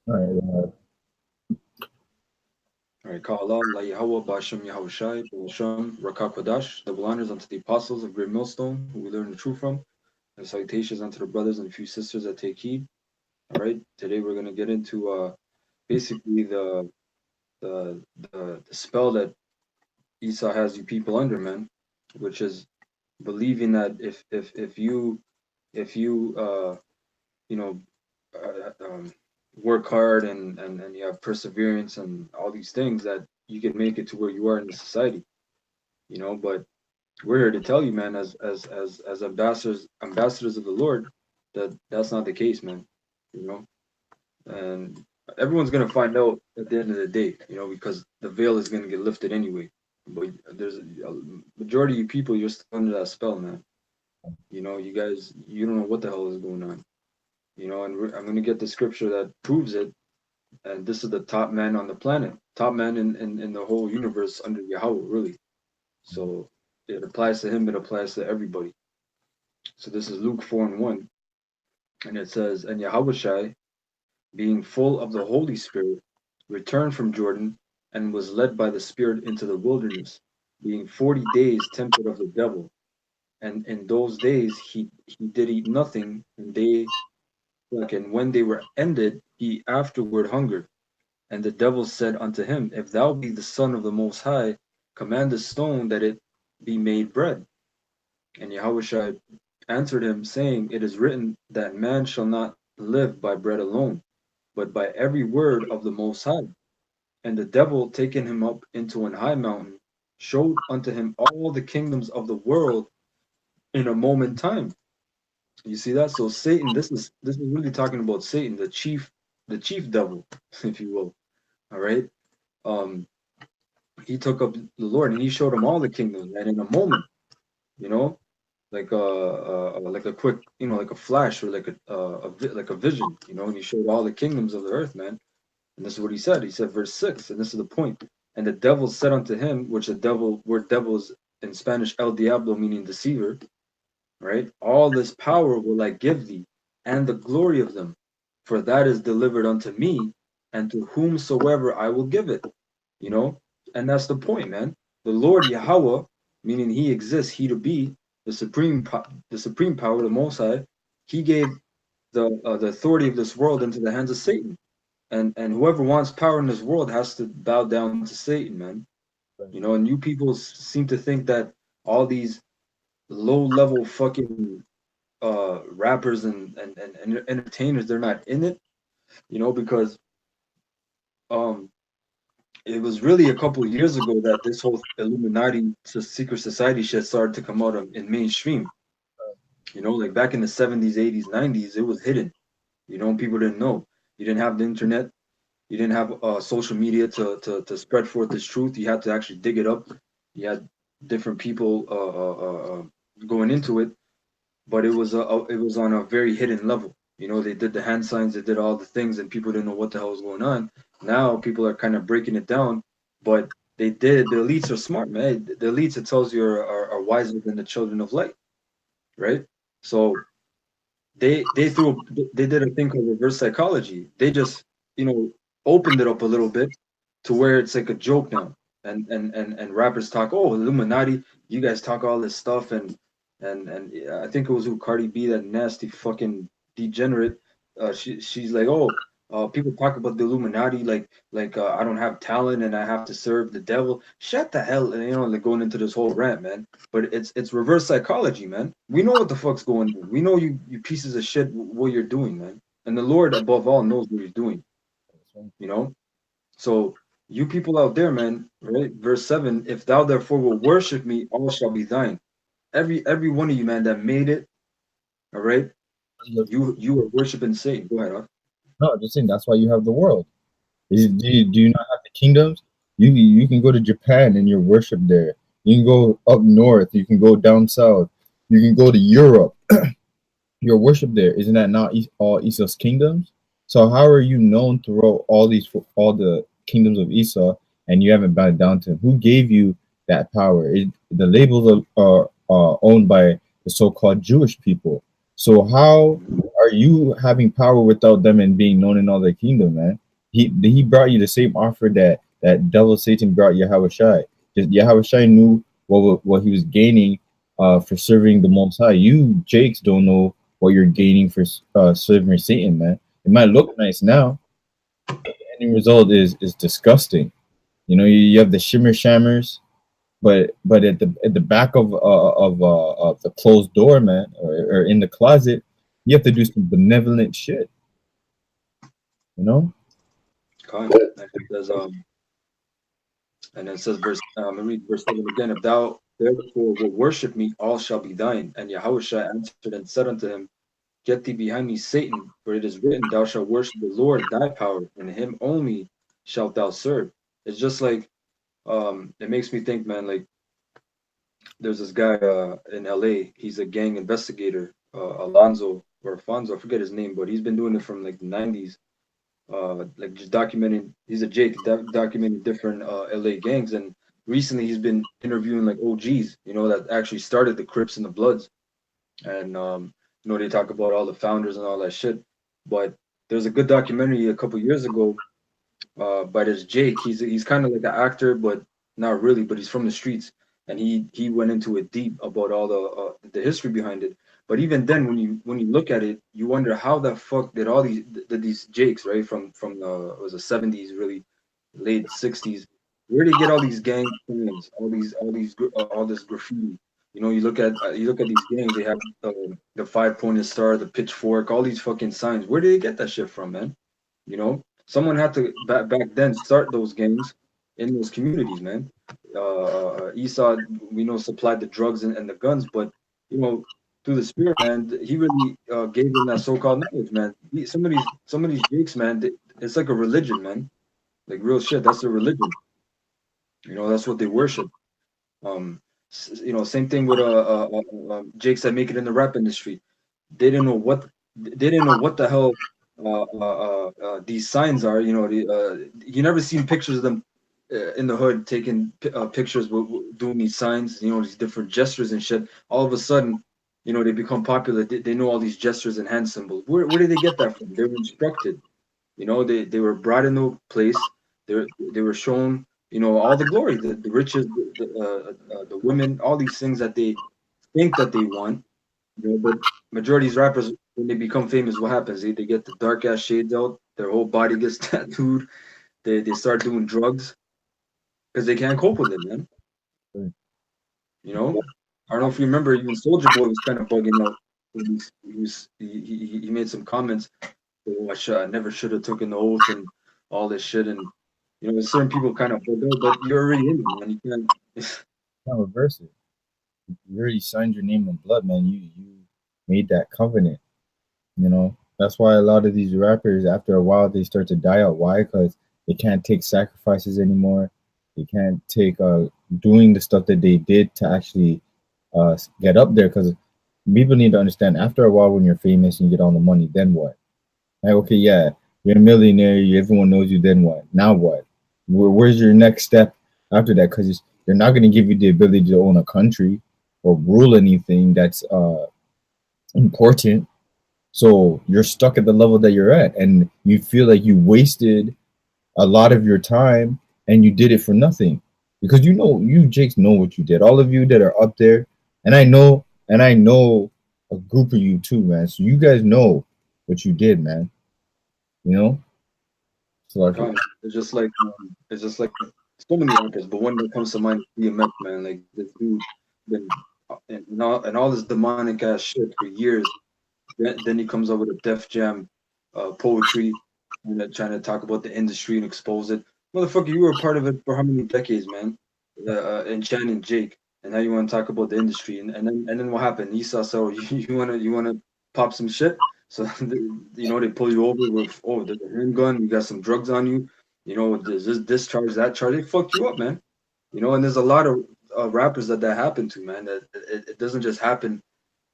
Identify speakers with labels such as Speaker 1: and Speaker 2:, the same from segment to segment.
Speaker 1: All right.
Speaker 2: All right, Ka'Allah, La Yahweh, Ba'ashem Yahushai, Ba'ashem, Rakakwadash, double honors unto the apostles of Great Millstone, who we learn the truth from, and salutations unto the brothers and a few sisters that take heed. All right, today we're going to get into basically the spell that Esau has you people under, man, which is believing that if you you know work hard and you have perseverance and all these things that you can make it to where you are in the society, but we're here to tell you, man, as ambassadors of the Lord, that that's not the case, man. You know, and everyone's gonna find out at the end of the day, because the veil is gonna get lifted anyway. But there's a majority of you people, you're still under that spell, man. You guys, you don't know what the hell is going on. And I'm gonna get the scripture that proves it. And this is the top man on the planet, top man in the whole universe under Yahweh, really. So it applies to him, it applies to everybody. So this is Luke 4 and 1. And it says, And Yahushai, being full of the Holy Spirit, returned from Jordan and was led by the Spirit into the wilderness, being 40 days tempted of the devil. And in those days he did eat nothing, and when they were ended, he afterward hungered. And the devil said unto him, If thou be the Son of the Most High, command the stone that it be made bread. And Yahushua answered him, saying, It is written that man shall not live by bread alone, but by every word of the Most High. And the devil, taking him up into an high mountain, showed unto him all the kingdoms of the world in a moment time. You see that? So Satan, this is really talking about Satan, the chief devil, if you will. All right. Um, he took up the Lord and he showed him all the kingdoms, and in a moment, you know, like a quick, like a flash or like a vision, and he showed all the kingdoms of the earth, man. And this is what he said. He said, verse 6, and this is the point. And the devil said unto him, which the devil, word devil is in Spanish el diablo, meaning deceiver, right? All this power will I give thee, and the glory of them, for that is delivered unto me, and to whomsoever I will give it. You know, and that's the point, man. The Lord Yahweh, meaning He exists, He to be the supreme power, the Most High. He gave the authority of this world into the hands of Satan, and whoever wants power in this world has to bow down to Satan, man. And you people seem to think that all these low level fucking rappers and entertainers, they're not in it, because um it was really a couple of years ago that this whole Illuminati secret society shit started to come out in mainstream. Like back in the 70s, 80s, 90s, it was hidden. People didn't know. You didn't have the internet. You didn't have social media to spread forth this truth. You had to actually dig it up. You had different people going into it, but it was on a very hidden level. They did the hand signs, they did all the things, and people didn't know what the hell was going on. Now people are kind of breaking it down, but they did. The elites are smart, man. The elites, it tells you, are wiser than the children of light, right? So they did a thing called reverse psychology. They just opened it up a little bit to where it's like a joke now. And rappers talk, oh, Illuminati, you guys talk all this stuff, and I think it was who, Cardi B, that nasty fucking degenerate. She's like, oh, people talk about the Illuminati like I don't have talent and I have to serve the devil. Shut the hell, like going into this whole rant, man. But it's reverse psychology, man. We know what the fuck's going on. We know you pieces of shit what you're doing, man. And the Lord above all knows what you're doing, you know. So you people out there, man, right? Verse 7, if thou therefore will worship me, all shall be thine. Every one of you, man, that made it, all right, you are worshiping Satan. Go ahead, Ak.
Speaker 1: No, just saying that's why you have the world. Do you not have the kingdoms? You can go to Japan and you worship there. You can go up north. You can go down south. You can go to Europe. Your worship there. Isn't that not all Esau's kingdoms? So how are you known throughout all the kingdoms of Esau and you haven't bowed down to him? Who gave you that power? The labels are owned by the so-called Jewish people. So how are you having power without them and being known in all the kingdom, man? He brought you the same offer that devil Satan brought Yahweh Shai. Just Yahweh Shai knew what he was gaining for serving the Most High. You Jakes don't know what you're gaining for serving Satan, man. It might look nice now. The ending result is disgusting. You know, you have the shimmer shammers, but at the back of the closed door, man, or in the closet, you have to do some benevolent shit. You know?
Speaker 2: Kind. And it says, and it says, let me read verse 7 again. If thou therefore will worship me, all shall be thine. And Yahushua answered and said unto him, Get thee behind me, Satan, for it is written, Thou shalt worship the Lord thy power, and him only shalt thou serve. It's just like, it makes me think, man, like there's this guy in LA. He's a gang investigator, Alonzo or Afonso, I forget his name, but he's been doing it from like the 90s, like just documenting. He's a Jake, documenting different LA gangs, and recently he's been interviewing like OGs, that actually started the Crips and the Bloods, and they talk about all the founders and all that shit. But there's a good documentary a couple years ago by this Jake. He's kind of like an actor, but not really. But he's from the streets, and he went into it deep about all the history behind it. But even then, when you look at it, you wonder how the fuck did all these Jakes, right, from it was the 70s, really late 60s, where did they get all these gang plans, all this graffiti? You look at these gangs. They have the 5-pointed star, the pitchfork, all these fucking signs. Where did they get that shit from, man? Someone had to back then start those gangs in those communities, man. Esau, we know, supplied the drugs and the guns, but you know, through the spirit, man, he really gave them that so-called knowledge, man. Some of these jakes, man, it's like a religion, man. Like real shit. That's a religion. That's what they worship. Same thing with jakes that make it in the rap industry. They didn't know what the hell these signs are. You never seen pictures of them in the hood taking pictures doing these signs. These different gestures and shit. All of a sudden, they become popular. They know all these gestures and hand symbols. Where did they get that from? They were instructed. They were brought into a place. They were shown, all the glory, the riches, the women, all these things that they think that they want. But majority of these rappers, when they become famous, what happens? They get the dark ass shades out. Their whole body gets tattooed. They start doing drugs because they can't cope with it, man. You know, I don't know if you remember, even Soldier Boy was kind of bugging out. He made some comments. Oh, I never should have taken the oath and all this shit. And certain people kind of bug out, but you're already in it, man. You can't.
Speaker 1: Can't reverse it. You already signed your name in blood, man. You made that covenant. That's why a lot of these rappers, after a while, they start to die out. Why? Because they can't take sacrifices anymore. They can't take doing the stuff that they did to actually get up there. Because people need to understand, after a while, when you're famous and you get all the money, then what? Like, okay, yeah, you're a millionaire. Everyone knows you. Then what? Now what? Where's your next step after that? Because they're not going to give you the ability to own a country or rule anything that's important. So you're stuck at the level that you're at, and you feel like you wasted a lot of your time and you did it for nothing. Because you Jakes know what you did. All of you that are up there, and I know a group of you too, man. So you guys know what you did, man. So
Speaker 2: It's just like so many rappers, but one that comes to mind is DMX, man. Like this dude been and all this demonic ass shit for years. Then he comes up with a Def Jam poetry and trying to talk about the industry and expose it. Motherfucker, you were a part of it for how many decades, man? And Chan and Jake, and now you want to talk about the industry, and then what happened? Esau, so you wanna pop some shit? So they pull you over with, oh, there's a handgun, you got some drugs on you, there's this charge, that charge. They fucked you up, man. And there's a lot of rappers that happened to, man. That it doesn't just happen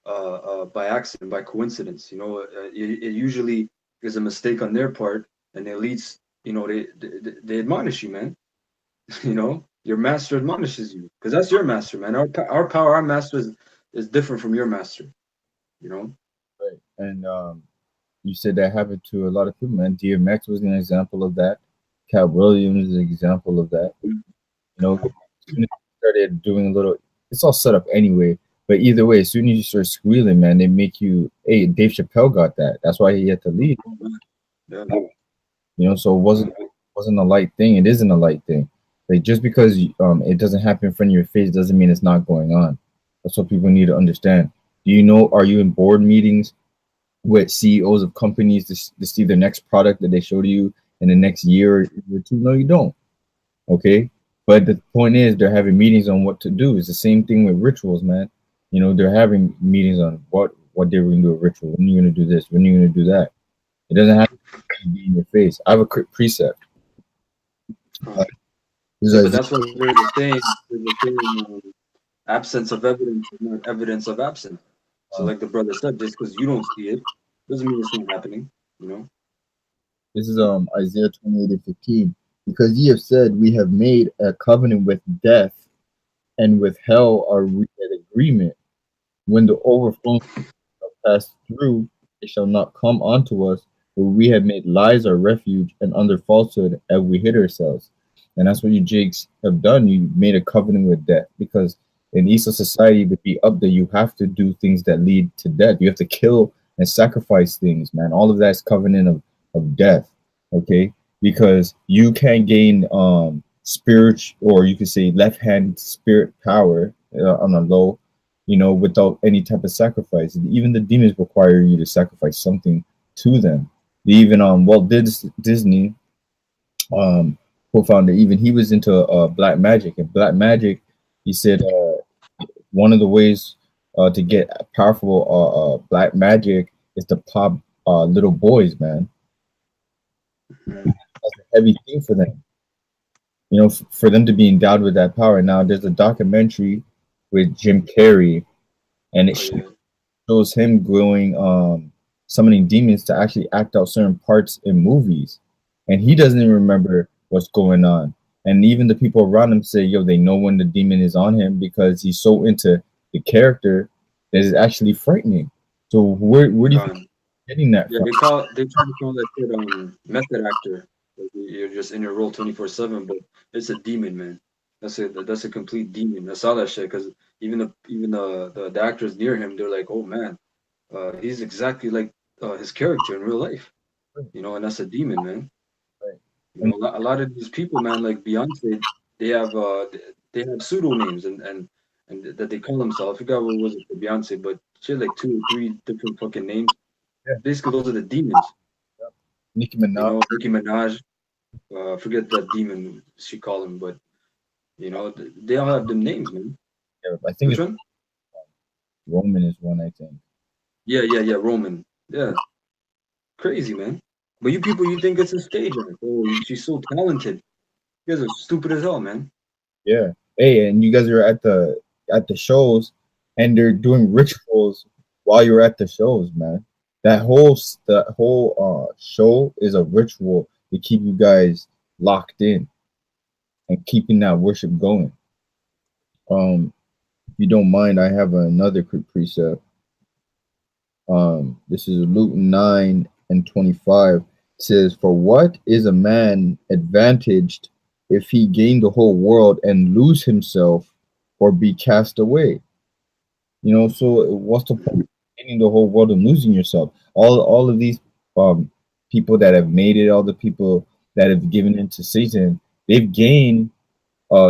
Speaker 2: by accident, by coincidence. It usually is a mistake on their part, and the elites, they admonish you, man. Your master admonishes you because that's your master, man. Our power, our master is different from your master. You know.
Speaker 1: And you said that happened to a lot of people, man. DMX was an example of that. Cat Williams is an example of that. You know, as soon as you started doing a little, it's all set up anyway. But either way, as soon as you start squealing, man, they make you. Hey, Dave Chappelle got that. That's why he had to leave.
Speaker 2: Yeah.
Speaker 1: You know, so it wasn't a light thing. It isn't a light thing. Like just because it doesn't happen in front of your face doesn't mean it's not going on. That's what people need to understand. Do you know? Are you in board meetings with CEOs of companies to see the next product that they show to you in the next year or two? No, you don't. Okay. But the point is, they're having meetings on what to do. It's the same thing with rituals, man. You know, they're having meetings on what they're going to do a ritual. When you're going to do this? When you're going to do that? It doesn't have to be in your face. I have a quick precept.
Speaker 2: Yeah, but that's what there's a saying, absence of evidence is not evidence of absence. So, like the brother said, just because you don't see it doesn't mean it's not happening. You know.
Speaker 1: This is Isaiah 28:15. Because ye have said, we have made a covenant with death, and with hell are we at agreement. When the overflow shall pass through, it shall not come unto us, for we have made lies our refuge, and under falsehood have we hid ourselves. And that's what you Jakes have done. You made a covenant with death, because in Eastern society, to be up there, you have to do things that lead to death. You have to kill and sacrifice things, man. All of that's covenant of death. Okay, because you can't gain spirit, or you could say left hand spirit power on a low, you know, without any type of sacrifice. Even the demons require you to sacrifice something to them. Even Walt Disney, co-founder, even he was into black magic. And black magic, he said one of the ways to get powerful black magic is to pop little boys, man. That's a heavy thing for them, you know, for them to be endowed with that power. Now, there's a documentary with Jim Carrey, and it shows him going summoning demons to actually act out certain parts in movies, and he doesn't even remember what's going on. And even the people around him say, yo, they know when the demon is on him because he's so into the character that is actually frightening. So where do you think getting that
Speaker 2: from? They try to call that shit method actor. You're just in your role 24/7, but it's a demon, man. That's a complete demon. I saw that shit because even the actors near him, they're like, oh man, he's exactly like his character in real life, you know, and that's a demon, man. You know, a lot of these people, man, like Beyonce, they have pseudonyms and that they call themselves. I forgot what was it for Beyonce, but she had like 2 or 3 different fucking names. Yeah. Basically, those are the demons.
Speaker 1: Yeah. Nicki Minaj.
Speaker 2: You know, Nicki Minaj. Forget that demon she called him, but you know, they all have them names, man.
Speaker 1: Yeah, I think one? Roman is one, I think.
Speaker 2: Yeah, Roman. Yeah. Crazy, man. But you people, you think it's a stage act. Oh, she's so talented. You guys are stupid as hell, man.
Speaker 1: Yeah. Hey, and you guys are at the shows, and they're doing rituals while you're at the shows, man. That whole show is a ritual to keep you guys locked in and keeping that worship going. If you don't mind, I have another quick precept. This is Luke 9:25. It says, "For what is a man advantaged if he gain the whole world and lose himself or be cast away?" You know, so what's the point of gaining the whole world and losing yourself? All of these people that have made it, all the people that have given into Satan, they've gained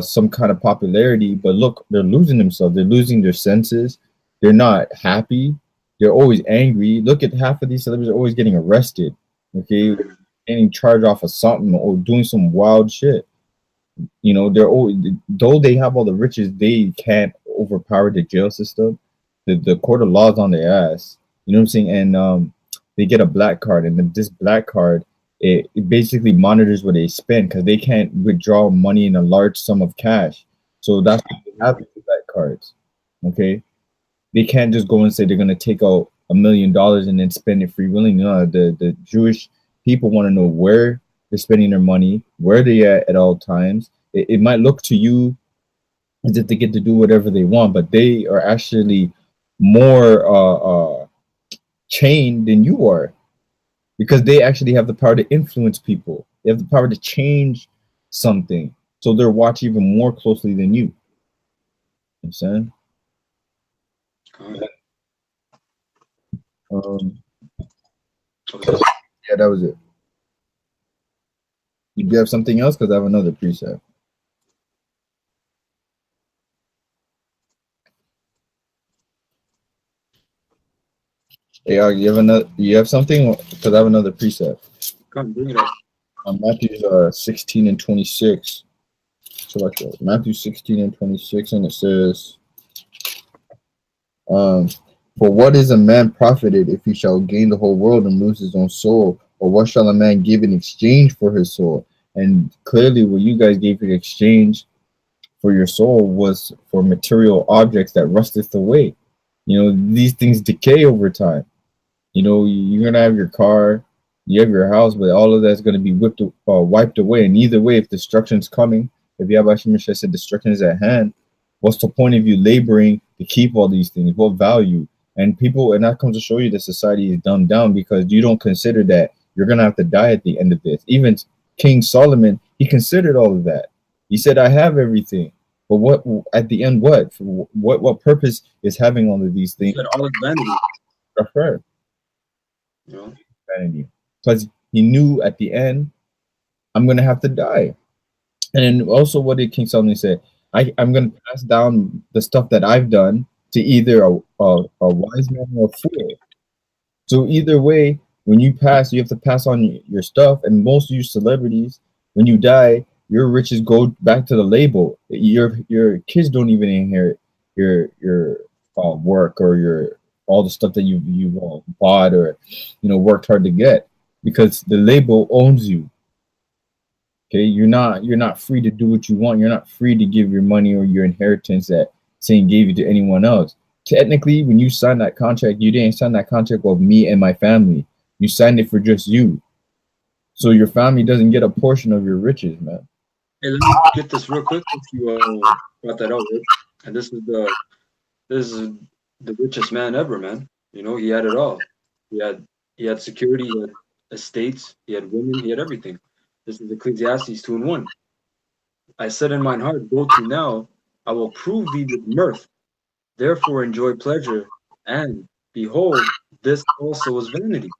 Speaker 1: some kind of popularity, but look, they're losing themselves. They're losing their senses. They're not happy. They're always angry. Look at half of these celebrities are always getting arrested. Okay, getting charged off of something or doing some wild shit. You know, they're always, though they have all the riches, they can't overpower the jail system. The court of law is on their ass. You know what I'm saying? And they get a black card, and this black card, it basically monitors what they spend because they can't withdraw money in a large sum of cash. So that's what they have with black cards. Okay, they can't just go and say they're gonna take out $1 million and then spend it free willing. No, the Jewish people want to know where they're spending their money, where they at all times. It might look to you as if they get to do whatever they want, but they are actually more chain than you are, because they actually have the power to influence people. They have the power to change something. So they're watched even more closely than you. You know what I'm saying? Yeah, that was it. You have something else? Because I have another preset. Hey, you have another? You have something? Because I have another preset.
Speaker 2: Come, bring it up.
Speaker 1: On Matthew 16 and 26. Select that. Matthew 16 and 26, and it says, "For what is a man profited if he shall gain the whole world and lose his own soul? Or what shall a man give in exchange for his soul?" And clearly, what you guys gave in exchange for your soul was for material objects that rusteth away. You know, these things decay over time. You know, you're gonna have your car, you have your house, but all of that's gonna be wiped away. And either way, if destruction's coming, if Yahweh Shemeshai said destruction is at hand, what's the point of you laboring to keep all these things? What value? And that comes to show you that society is dumbed down, because you don't consider that you're gonna have to die at the end of this. Even King Solomon, he considered all of that. He said, "I have everything." But what at the end? What purpose is having all of these things?
Speaker 2: All is vanity.
Speaker 1: That's right.
Speaker 2: You know?
Speaker 1: Vanity. Because he knew at the end, I'm gonna have to die. And then also, what did King Solomon say? I'm gonna pass down the stuff that I've done to either a wise man or a fool. So either way, when you pass, you have to pass on your stuff. And most of you celebrities, when you die, your riches go back to the label. Your kids don't even inherit your work or your all the stuff that you bought or worked hard to get, because the label owns you. Okay, you're not free to do what you want. You're not free to give your money or your inheritance that Satan gave you to anyone else. Technically, when you signed that contract, you didn't sign that contract with me and my family. You signed it for just you. So your family doesn't get a portion of your riches, man.
Speaker 2: Hey, let me get this real quick if you brought that out, right? And this is the richest man ever, man. You know, he had it all. He had security, he had estates, he had women, he had everything. This is Ecclesiastes 2:1. I said in mine heart, go to now, I will prove thee with mirth. Therefore enjoy pleasure, and behold, this also is vanity.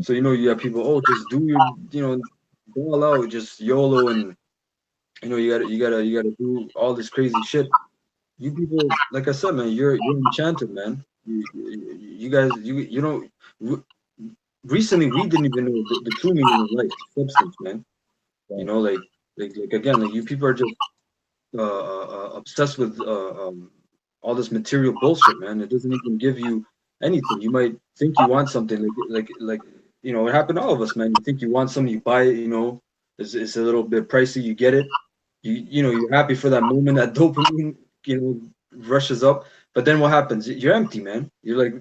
Speaker 2: So you have people, just do your, ball out, just YOLO, and you gotta do all this crazy shit. You people, like I said, man, you're enchanted, man. You guys, you know, recently we didn't even know the true meaning of life, substance, man. You know, like again, like you people are just obsessed with all this material bullshit, man. It doesn't even give you anything. You might think you want something, like it happened to all of us, man. You think you want something, you buy it, it's a little bit pricey, you get it. You're happy for that moment, that dopamine, rushes up. But then what happens? You're empty, man. You're like,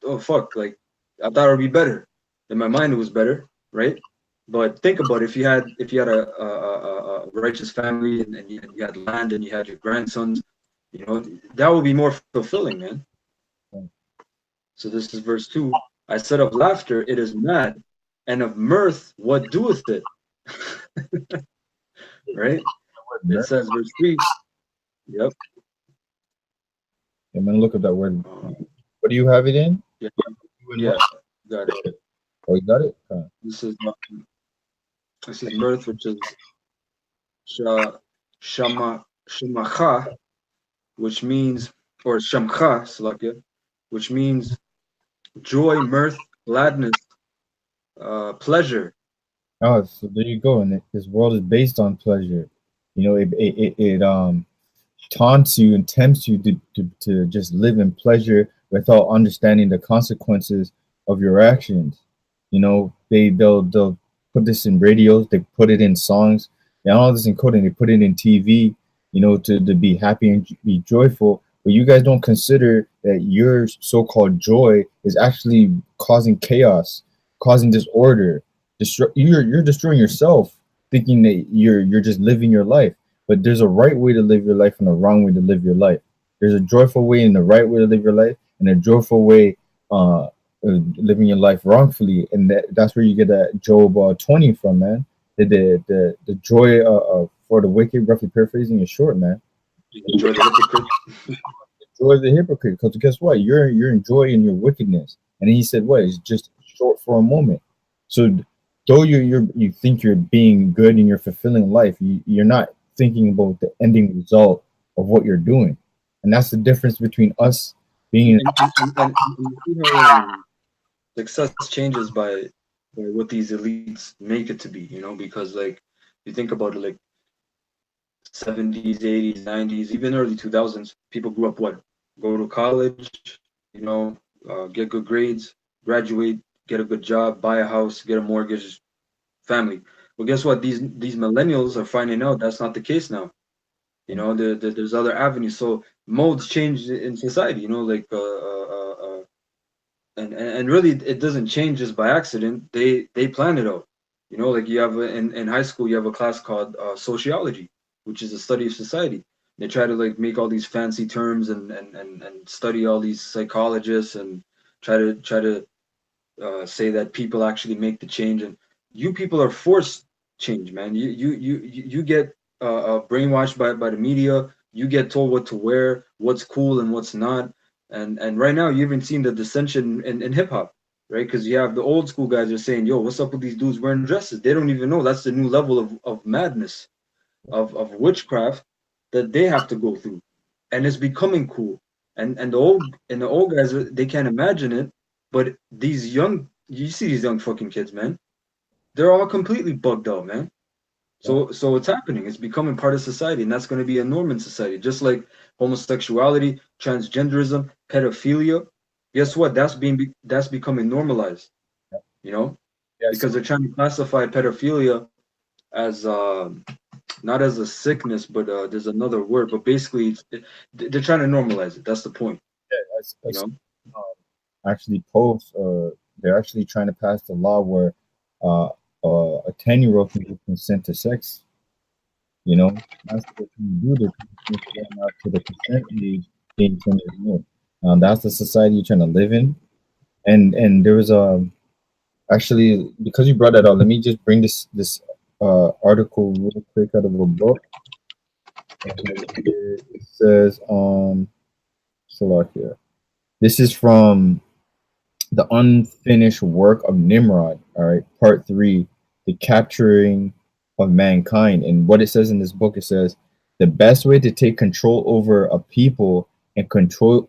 Speaker 2: oh fuck, like I thought it would be better. In my mind, it was better, right? But think about it, if you had a righteous family and you had land and you had your grandsons, that would be more fulfilling, man. So this is verse 2. I said of laughter, it is mad, and of mirth, what doeth it? Right? It says verse 3. Yep.
Speaker 1: I'm gonna look at that word. What do you have it in?
Speaker 2: Yeah. Got it.
Speaker 1: Oh, you got it?
Speaker 2: This is mirth, which is shamacha, which means, or shamcha, Salakia, which means joy, mirth, gladness, pleasure.
Speaker 1: Oh, so there you go. And this world is based on pleasure. It taunts you and tempts you to just live in pleasure without understanding the consequences of your actions. They'll put this in radios, they put it in songs, and all this in coding, they put it in TV, to be happy and be joyful. But you guys don't consider that your so-called joy is actually causing chaos, causing disorder. You're destroying yourself, thinking that you're just living your life. But there's a right way to live your life and a wrong way to live your life. There's a joyful way and the right way to live your life, and a joyful way living your life wrongfully, and that's where you get that Job 20 from, man. The joy for the wicked, roughly paraphrasing, is short, man.
Speaker 2: Enjoy the hypocrite.
Speaker 1: Joy of the hypocrite, because guess what? You're enjoying your wickedness, and then he said, "What? It's just short for a moment." So, though you think you're being good and you're fulfilling life, you're not thinking about the ending result of what you're doing, and that's the difference between us being.
Speaker 2: And you see how success changes by what these elites make it to be, you know, because like you think about it, like 70s, 80s, 90s, even early 2000s, people grew up what? Go to college, you know, get good grades, graduate, get a good job, buy a house, get a mortgage, family. Well, guess what? These millennials are finding out that's not the case now. You know, there's other avenues. So modes change in society. You know, like and really it doesn't change just by accident. They plan it out. You know, like you have in high school you have a class called sociology, which is the study of society. They try to like make all these fancy terms and study all these psychologists and try to say that people actually make the change, and you people are forced change, man. You get brainwashed by the media. You get told what to wear, what's cool and what's not, and right now you even seen the dissension in hip hop, right? Because you have the old school guys are saying, "Yo, what's up with these dudes wearing dresses?" They don't even know that's the new level of madness, of witchcraft that they have to go through, and it's becoming cool. And the old guys they can't imagine it, but these young you see these young fucking kids, man. They're all completely bugged out, man. So it's happening. It's becoming part of society, and that's going to be a norm in society. Just like homosexuality, transgenderism, pedophilia. Guess what? That's becoming normalized. You know,
Speaker 1: Yes,
Speaker 2: because they're trying to classify pedophilia as not as a sickness, but there's another word. But basically, they're trying to normalize it. That's the point. You
Speaker 1: as
Speaker 2: know.
Speaker 1: actually post they're actually trying to pass the law where uh, a 10-year-old can give consent to sex. You know, that's what they're trying to do. They're trying to push them out to the consent age being 10 years old. That's the society you're trying to live in. And there was actually, because you brought that up, let me just bring this article real quick out of a book. And it says Slovakia. This is from the unfinished work of Nimrod. All right, part three, the capturing of mankind. And what it says in this book, it says the best way to take control over a people and control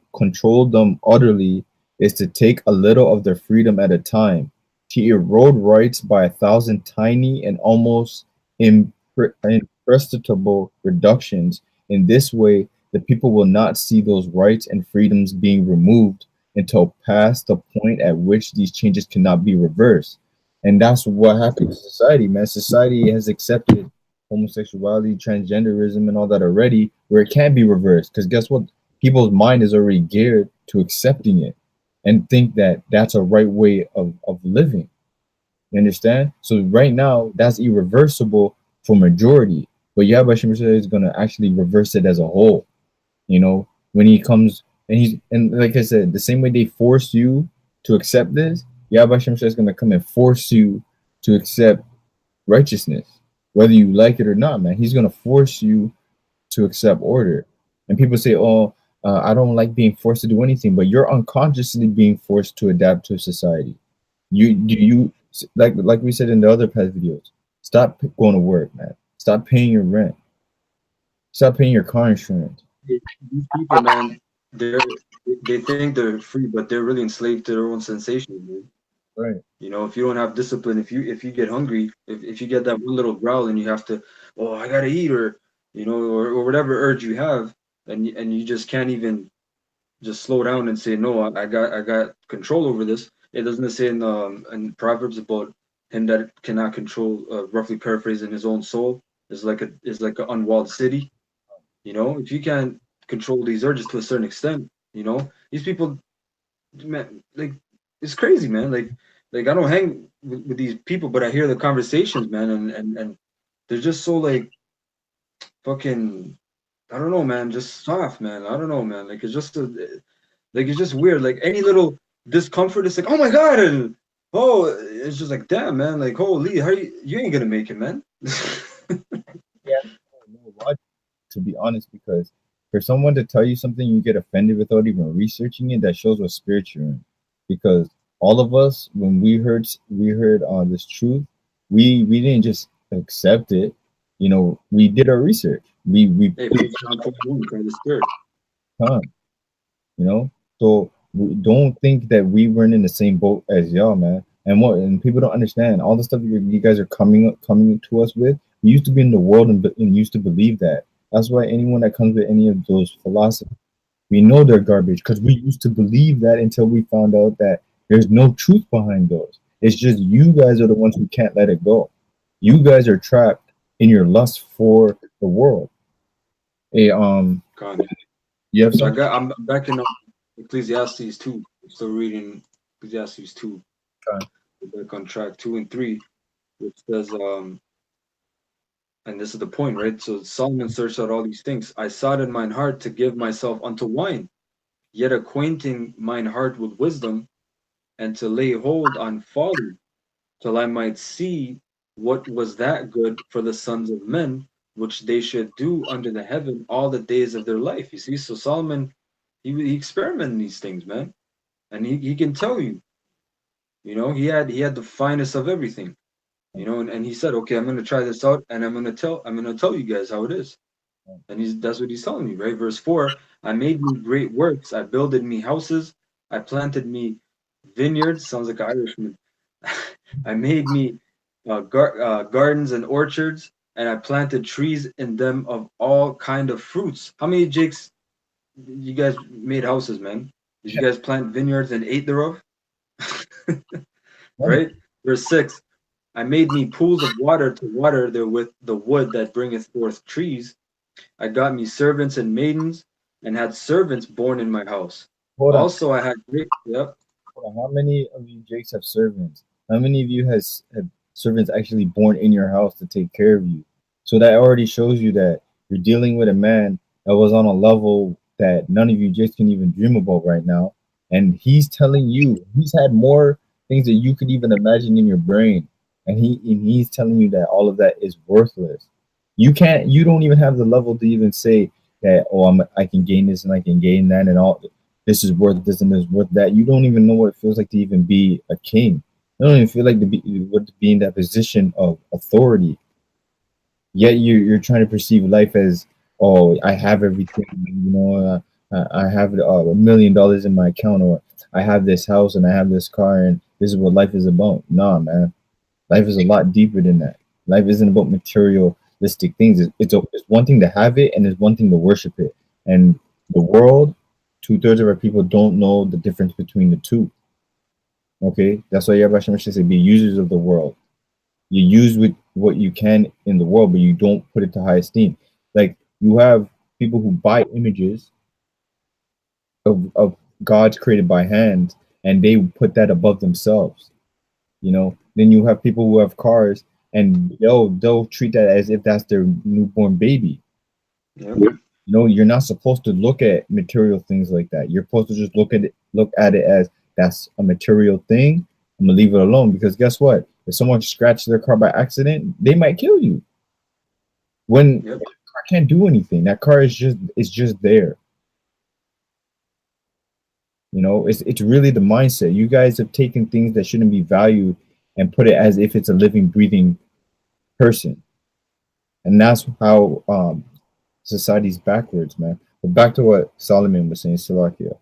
Speaker 1: them utterly is to take a little of their freedom at a time, to erode rights by 1,000 tiny and almost imperceptible reductions. In this way, the people will not see those rights and freedoms being removed until past the point at which these changes cannot be reversed. And that's what happened to society, man. Society has accepted homosexuality, transgenderism, and all that already, where it can't be reversed. Because guess what? People's mind is already geared to accepting it and think that that's a right way of living. You understand? So right now, that's irreversible for majority. But Yahweh Shemashah is going to actually reverse it as a whole. You know, when he comes and like I said, the same way they force you to accept this, Yahweh Shemashah is going to come and force you to accept righteousness, whether you like it or not, man. He's going to force you to accept order. And people say, "Oh, I don't like being forced to do anything," but you're unconsciously being forced to adapt to society. You like we said in the other past videos. Stop going to work, man. Stop paying your rent. Stop paying your car insurance.
Speaker 2: These people, man, they think they're free, but they're really enslaved to their own sensations, man.
Speaker 1: Right.
Speaker 2: You know, if you don't have discipline, if you get hungry, if you get that one little growl and you have to, oh, I gotta eat, or you know, or whatever urge you have, and you just can't even just slow down and say, no, I got control over this. It doesn't say in Proverbs about him that cannot control, roughly paraphrasing, his own soul is like an unwalled city. You know, if you can't control these urges to a certain extent, you know, these people, man, like it's crazy, man. Like I don't hang with these people, but I hear the conversations, man, and they're just so like fucking. I don't know, man. Just soft, man. I don't know, man. Like it's just like it's just weird. Like any little discomfort. It's like, oh my god, and oh, it's just like, damn, man, like, holy, how you ain't gonna make it, man.
Speaker 1: Yeah, no logic, to be honest, because for someone to tell you something, you get offended without even researching it. That shows what spirit you're in. Because all of us, when we heard this truth, we didn't just accept it. You know, we did our research. We
Speaker 2: Hey,
Speaker 1: took
Speaker 2: First John 4:1, try the spirit.
Speaker 1: time. You know, so we don't think that we weren't in the same boat as y'all, man. And people don't understand all the stuff you guys are coming to us with. We used to be in the world and used to believe that. That's why anyone that comes with any of those philosophies, we know they're garbage because we used to believe that until we found out that there's no truth behind those. It's just you guys are the ones who can't let it go. You guys are trapped in your lust for the world. Hey,
Speaker 2: God.
Speaker 1: you have
Speaker 2: So
Speaker 1: something?
Speaker 2: I'm back in Ecclesiastes 2. I'm still reading Ecclesiastes 2. We're back on track 2 and 3, which says, and this is the point, right? So Solomon searched out all these things. I sought in mine heart to give myself unto wine, yet acquainting mine heart with wisdom, and to lay hold on folly, till I might see what was that good for the sons of men, which they should do under the heaven all the days of their life. You see, so Solomon, he experimented in these things, man, and he can tell you, he had the finest of everything, and he said, okay, I'm gonna try this out, and I'm gonna tell you guys how it is. And that's what he's telling me, right? Verse 4, I made me great works, I builded me houses, I planted me vineyards, sounds like an Irishman. I made me gardens and orchards, and I planted trees in them of all kind of fruits. How many Jakes you guys made houses, man? Did you guys plant vineyards and ate thereof? Right? Verse 6, I made me pools of water to water therewith the wood that bringeth forth trees. I got me servants and maidens, and had servants born in my house.
Speaker 1: Hold on.
Speaker 2: Also, I had great. Yep.
Speaker 1: How many of you Jakes have servants? How many of you has have servants actually born in your house to take care of you? So that already shows you that you're dealing with a man that was on a level that none of you Jakes can even dream about right now. And he's telling you he's had more things that you could even imagine in your brain. And he's telling you that all of that is worthless. You don't even have the level to even say that, oh, I can gain this and I can gain that and all this is worth this and this is worth that. You don't even know what it feels like to even be a king. You don't even feel like to be in that position of authority. Yet you're trying to perceive life as, oh, I have everything. I have $1 million in my account, or I have this house and I have this car, and this is what life is about. Nah, man, life is a lot deeper than that. Life isn't about materialistic things. It's one thing to have it, and it's one thing to worship it. And the world, 2/3 of our people don't know the difference between the two. Okay, that's why Yahweh Hashem say, be users of the world. You use with what you can in the world, but you don't put it to high esteem. Like you have people who buy images of gods created by hand, and they put that above themselves. Then you have people who have cars, and they'll treat that as if that's their newborn baby.
Speaker 2: Yep.
Speaker 1: You're not supposed to look at material things like that. You're supposed to just look at it as that's a material thing. I'm gonna leave it alone because guess what? If someone scratched their car by accident, they might kill you. When
Speaker 2: Yep.
Speaker 1: the car can't do anything, that car is just there. It's really the mindset. You guys have taken things that shouldn't be valued and put it as if it's a living, breathing person, and that's how society's backwards, man. But back to what Solomon was saying, Salakia.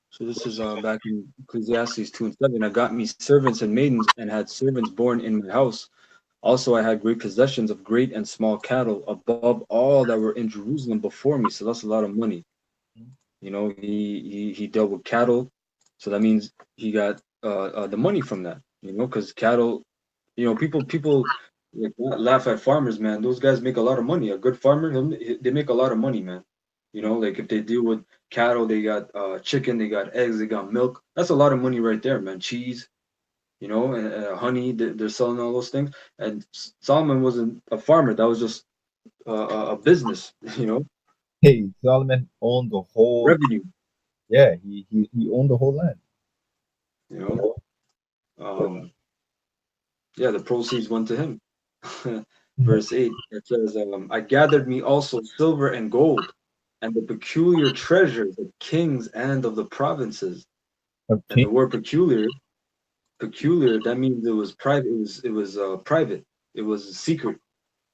Speaker 2: So this is back in Ecclesiastes 2 and 7. I got me servants and maidens, and had servants born in my house. Also, I had great possessions of great and small cattle above all that were in Jerusalem before me. So that's a lot of money. He dealt with cattle, so that means he got the money from that. Because cattle, people like laugh at farmers, man. Those guys make a lot of money. A good farmer, they make a lot of money, man. Like if they deal with cattle, they got chicken, they got eggs, they got milk. That's a lot of money right there, man. Cheese, and honey. They're selling all those things. And Solomon wasn't a farmer. That was just a business,
Speaker 1: Hey, Solomon owned the whole.
Speaker 2: revenue.
Speaker 1: Yeah, he owned the whole land.
Speaker 2: You know, yeah, the proceeds went to him. Verse 8, it says, I gathered me also silver and gold, and the peculiar treasures of kings and of the provinces. And
Speaker 1: Okay.
Speaker 2: the word peculiar, that means it was private. It was private. It was secret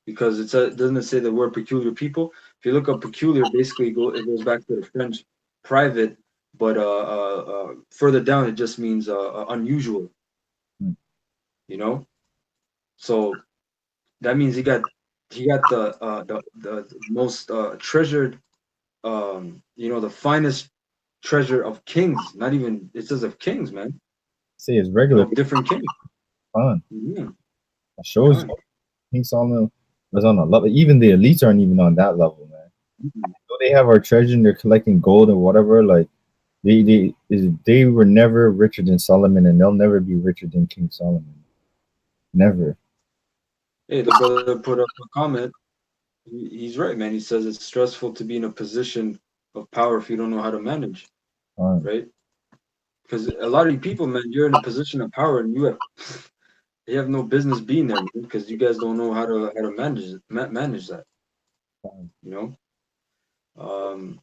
Speaker 2: because doesn't it say the word peculiar people? If you look up peculiar, basically it goes back to the French private, but further down it just means unusual. You know, so that means he got the most treasured, the finest treasure of kings. Not even it says of kings, man.
Speaker 1: Say it's regular
Speaker 2: Of different kings.
Speaker 1: fun.
Speaker 2: Yeah,
Speaker 1: It shows you
Speaker 2: fine.
Speaker 1: King Solomon was on a level. Even the elites aren't even on that level, man.
Speaker 2: Mhm.
Speaker 1: So they have our treasure and they're collecting gold and whatever. Like they were never richer than Solomon, and they'll never be richer than King Solomon. Never.
Speaker 2: Hey, the brother put up a comment. He's right, man. He says it's stressful to be in a position of power if you don't know how to manage,
Speaker 1: Fun.
Speaker 2: right? Because a lot of you people, man, you're in a position of power and you have no business being there, man, because you guys don't know how to manage that,
Speaker 1: Fun.
Speaker 2: you know. Um,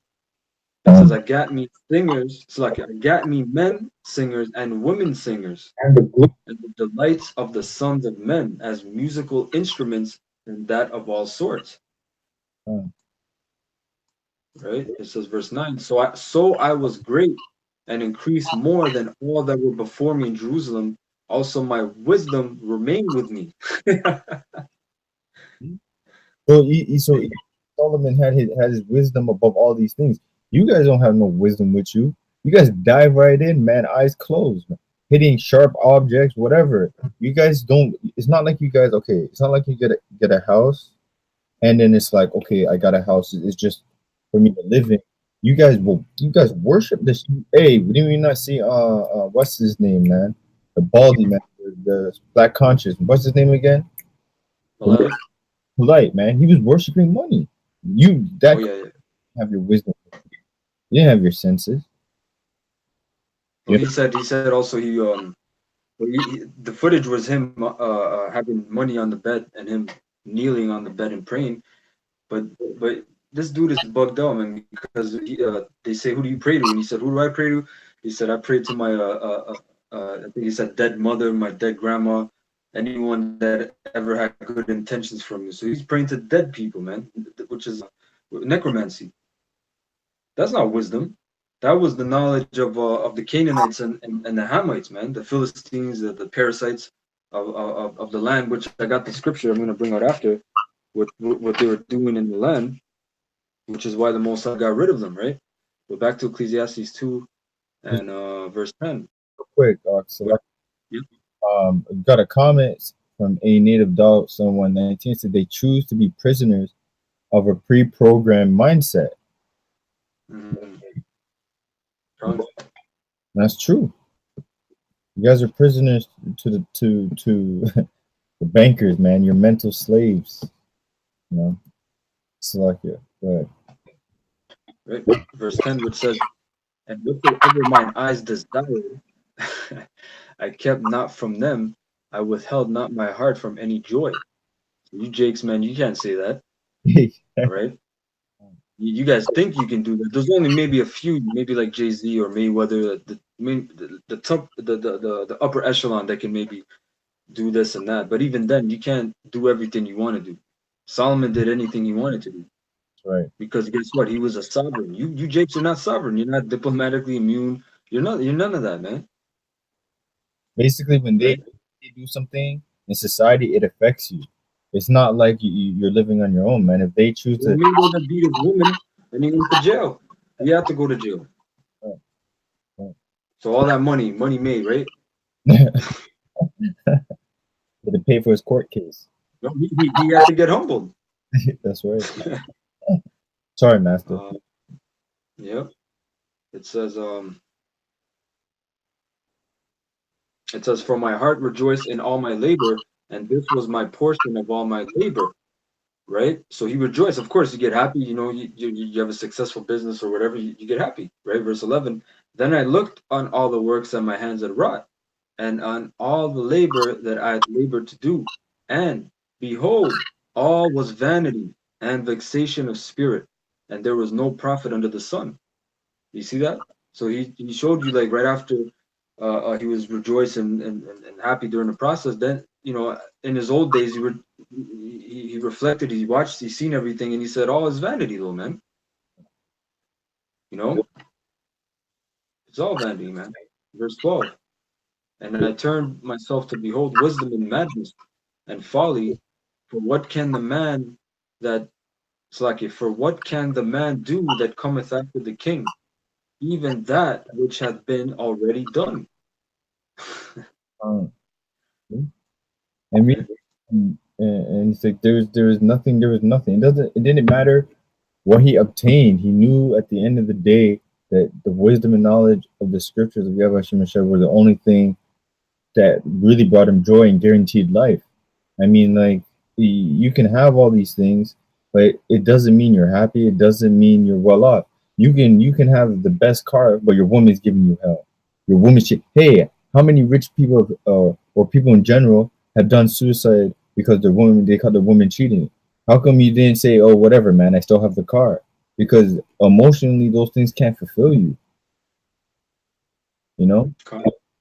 Speaker 2: it says
Speaker 1: Um,
Speaker 2: I got me singers. It's like I got me men singers and women singers,
Speaker 1: and the glue.
Speaker 2: and the delights of the sons of men as musical instruments and that of all sorts.
Speaker 1: Fun.
Speaker 2: Right? It says verse 9. So I was great and increased more than all that were before me in Jerusalem. Also my wisdom remained with me.
Speaker 1: So, Solomon had his wisdom above all these things. You guys don't have no wisdom with you. You guys dive right in, man, eyes closed, man. Hitting sharp objects, whatever. You guys don't. It's not like you guys. Okay, it's not like you get a house, and then it's like, okay, I got a house. It's just for me to live in. You guys worship this. Hey, didn't we not see what's his name, man? The baldy man, the black conscious. What's his name again?
Speaker 2: Polite?
Speaker 1: Polite, man. He was worshiping money. You
Speaker 2: Oh
Speaker 1: that
Speaker 2: yeah, yeah.
Speaker 1: have your wisdom. You didn't have your senses.
Speaker 2: Well,
Speaker 1: You
Speaker 2: he said also the footage was him having money on the bed and him kneeling on the bed and praying. But this dude is bugged out, man, because they say, "Who do you pray to?" And he said, "Who do I pray to?" He said, "I pray to my I think he said dead mother, my dead grandma, anyone that ever had good intentions from me." So he's praying to dead people, man, which is necromancy. That's not wisdom. That was the knowledge of the Canaanites and the Hamites, man, the Philistines, the parasites of the land. Which I got the scripture I'm going to bring out after with what they were doing in the land, which is why the Most High got rid of them, right? Go back to Ecclesiastes 2
Speaker 1: just
Speaker 2: and verse 10.
Speaker 1: real quick,
Speaker 2: What?
Speaker 1: select.
Speaker 2: Yeah.
Speaker 1: Got a comment from a native dog. Someone 19 said they choose to be prisoners of a pre-programmed mindset.
Speaker 2: Mm-hmm.
Speaker 1: That's true. You guys are prisoners to the bankers, man. You're mental slaves. You know. Slovakia. Go ahead.
Speaker 2: Right? Verse 10, which says, "And whatsoever mine eyes desired, I kept not from them. I withheld not my heart from any joy." So you Jakes, man, you can't say that, all right? You guys think you can do that. There's only maybe a few, maybe like Jay-Z or Mayweather, the top, the upper echelon that can maybe do this and that. But even then, you can't do everything you want to do. Solomon did anything he wanted to do
Speaker 1: Right.
Speaker 2: because guess what? He was a sovereign. You Japes are not sovereign. You're not diplomatically immune. You're not. You're none of that, man.
Speaker 1: Basically, when
Speaker 2: Right?
Speaker 1: they do something in society, it affects you. It's not like you're living on your own, man. If they choose
Speaker 2: Well,
Speaker 1: to,
Speaker 2: Mayweather beat his woman and he went to jail. He had to go to jail.
Speaker 1: right, right.
Speaker 2: So all that money made, right?
Speaker 1: But to pay for his court case.
Speaker 2: No, he had to get humbled.
Speaker 1: That's right. Sorry, master.
Speaker 2: uh, yep. It says, "For my heart rejoiced in all my labor, and this was my portion of all my labor." Right? So he rejoiced. Of course, you get happy. You know, you have a successful business or whatever. You get happy, right? Verse 11. Then I looked on all the works that my hands had wrought, and on all the labor that I had labored to do, and behold, all was vanity and vexation of spirit, and there was no profit under the sun. You see that? So he showed you like right after he was rejoicing and happy during the process. Then in his old days he reflected, he watched, he seen everything, and he said, "All is vanity, though, man. You know, it's all vanity, man." Verse 12. And I turned myself to behold wisdom and madness and folly. For what can the man that Slaki, for what can the man do that cometh after the king? Even that which hath been already done.
Speaker 1: Um, I mean, and it's like there was nothing. There was nothing. It didn't matter what he obtained. He knew at the end of the day that the wisdom and knowledge of the scriptures of Yahweh Hashem Mashiach were the only thing that really brought him joy and guaranteed life. I mean, like you can have all these things, but it doesn't mean you're happy. It doesn't mean you're well off. You can have the best car, but your woman's giving you hell. Your woman's hey, how many rich people or people in general have done suicide because their woman they caught their woman cheating? How come you didn't say, oh, whatever, man, I still have the car? Because emotionally, those things can't fulfill you. You know?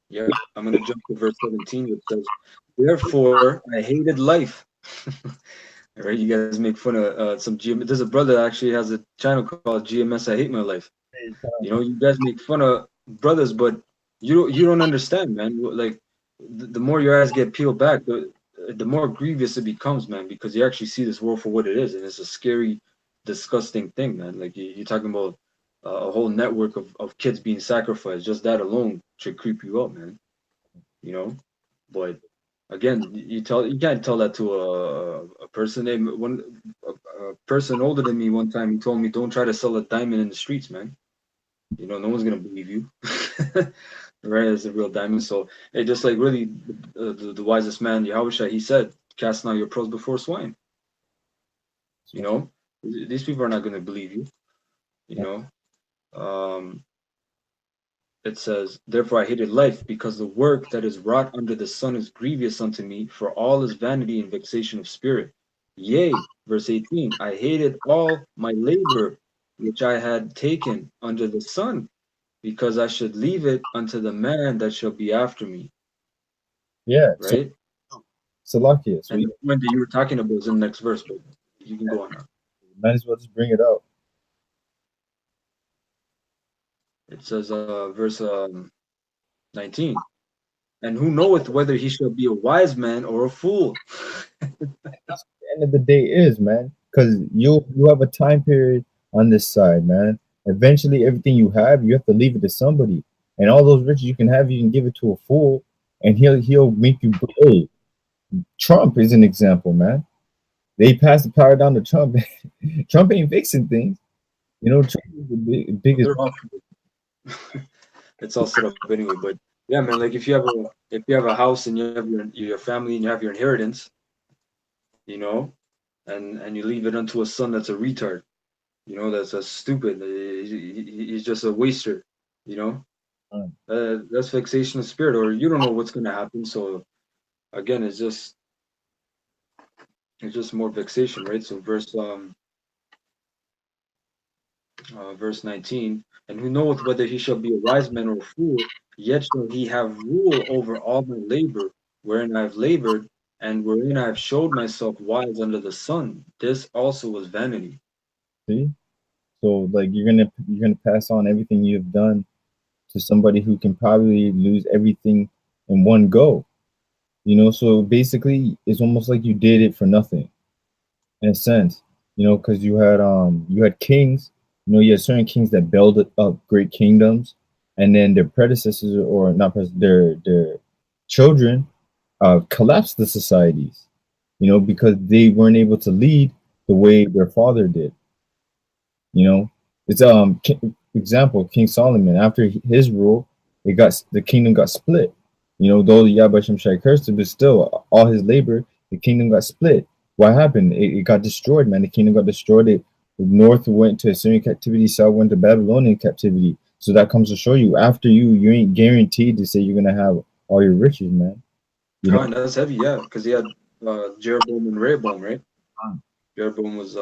Speaker 2: Yeah, I'm going to jump to verse 17, which says, "Therefore I hated life." All right, you guys make fun of some GMS. There's a brother that actually has a channel called GMS I Hate My Life. You guys make fun of brothers, but you don't understand, man. Like the more your eyes get peeled back, the more grievous it becomes, man, because you actually see this world for what it is, and it's a scary, disgusting thing, man. Like you're talking about a whole network of kids being sacrificed. Just that alone should creep you up, man. But again, you can't tell that to a person. A person older than me one time, he told me, "Don't try to sell a diamond in the streets, man. No one's gonna believe you." Right, as a real diamond. So hey, just like really the wisest man, Yahushua, he said, "Cast not your pearls before swine." These people are not gonna believe you. You know. Um, It says, "Therefore I hated life, because the work that is wrought under the sun is grievous unto me, for all is vanity and vexation of spirit. Yea," verse 18, "I hated all my labor which I had taken under the sun, because I should leave it unto the man that shall be after me."
Speaker 1: Yeah.
Speaker 2: Right?
Speaker 1: So lucky. So
Speaker 2: And the point that you were talking about is in the next verse, but you can go on now.
Speaker 1: might as well just bring it out.
Speaker 2: It says, verse 19, "And who knoweth whether he shall be a wise man or a fool?"
Speaker 1: That's what the end of the day is, man. Because you have a time period on this side, man. Eventually, everything you have to leave it to somebody. And all those riches you can have, you can give it to a fool, and he'll make you. Hey, Trump is an example, man. They passed the power down to Trump. Trump ain't fixing things. Trump is the biggest.
Speaker 2: It's all set up anyway. But yeah, man, like if you have a house and you have your family and you have your inheritance, and you leave it unto a son that's a retard, that's a stupid. He's just a waster, that's vexation of spirit, or you don't know what's gonna happen. So again, it's just more vexation, right? So verse 19, "And who knoweth whether he shall be a wise man or a fool, yet shall he have rule over all my labor, wherein I have labored, and wherein I have showed myself wise under the sun. This also was vanity."
Speaker 1: See, so like you're gonna pass on everything you've done to somebody who can probably lose everything in one go. So basically, it's almost like you did it for nothing, in a sense. Because you had kings. You had certain kings that built up great kingdoms, and then their predecessors, or not their children, collapsed the societies. Because they weren't able to lead the way their father did. It's example King Solomon. After his rule, the kingdom got split. Though Yahweh Shai cursed it, but still, all his labor, the kingdom got split. What happened? It got destroyed, man. The kingdom got destroyed. The north went to Assyrian captivity, south went to Babylonian captivity. So that comes to show you, after you ain't guaranteed to say you're gonna have all your riches, man. You
Speaker 2: Oh,
Speaker 1: know.
Speaker 2: and that's heavy, yeah, because he had Jeroboam and Rehoboam, right? Jeroboam was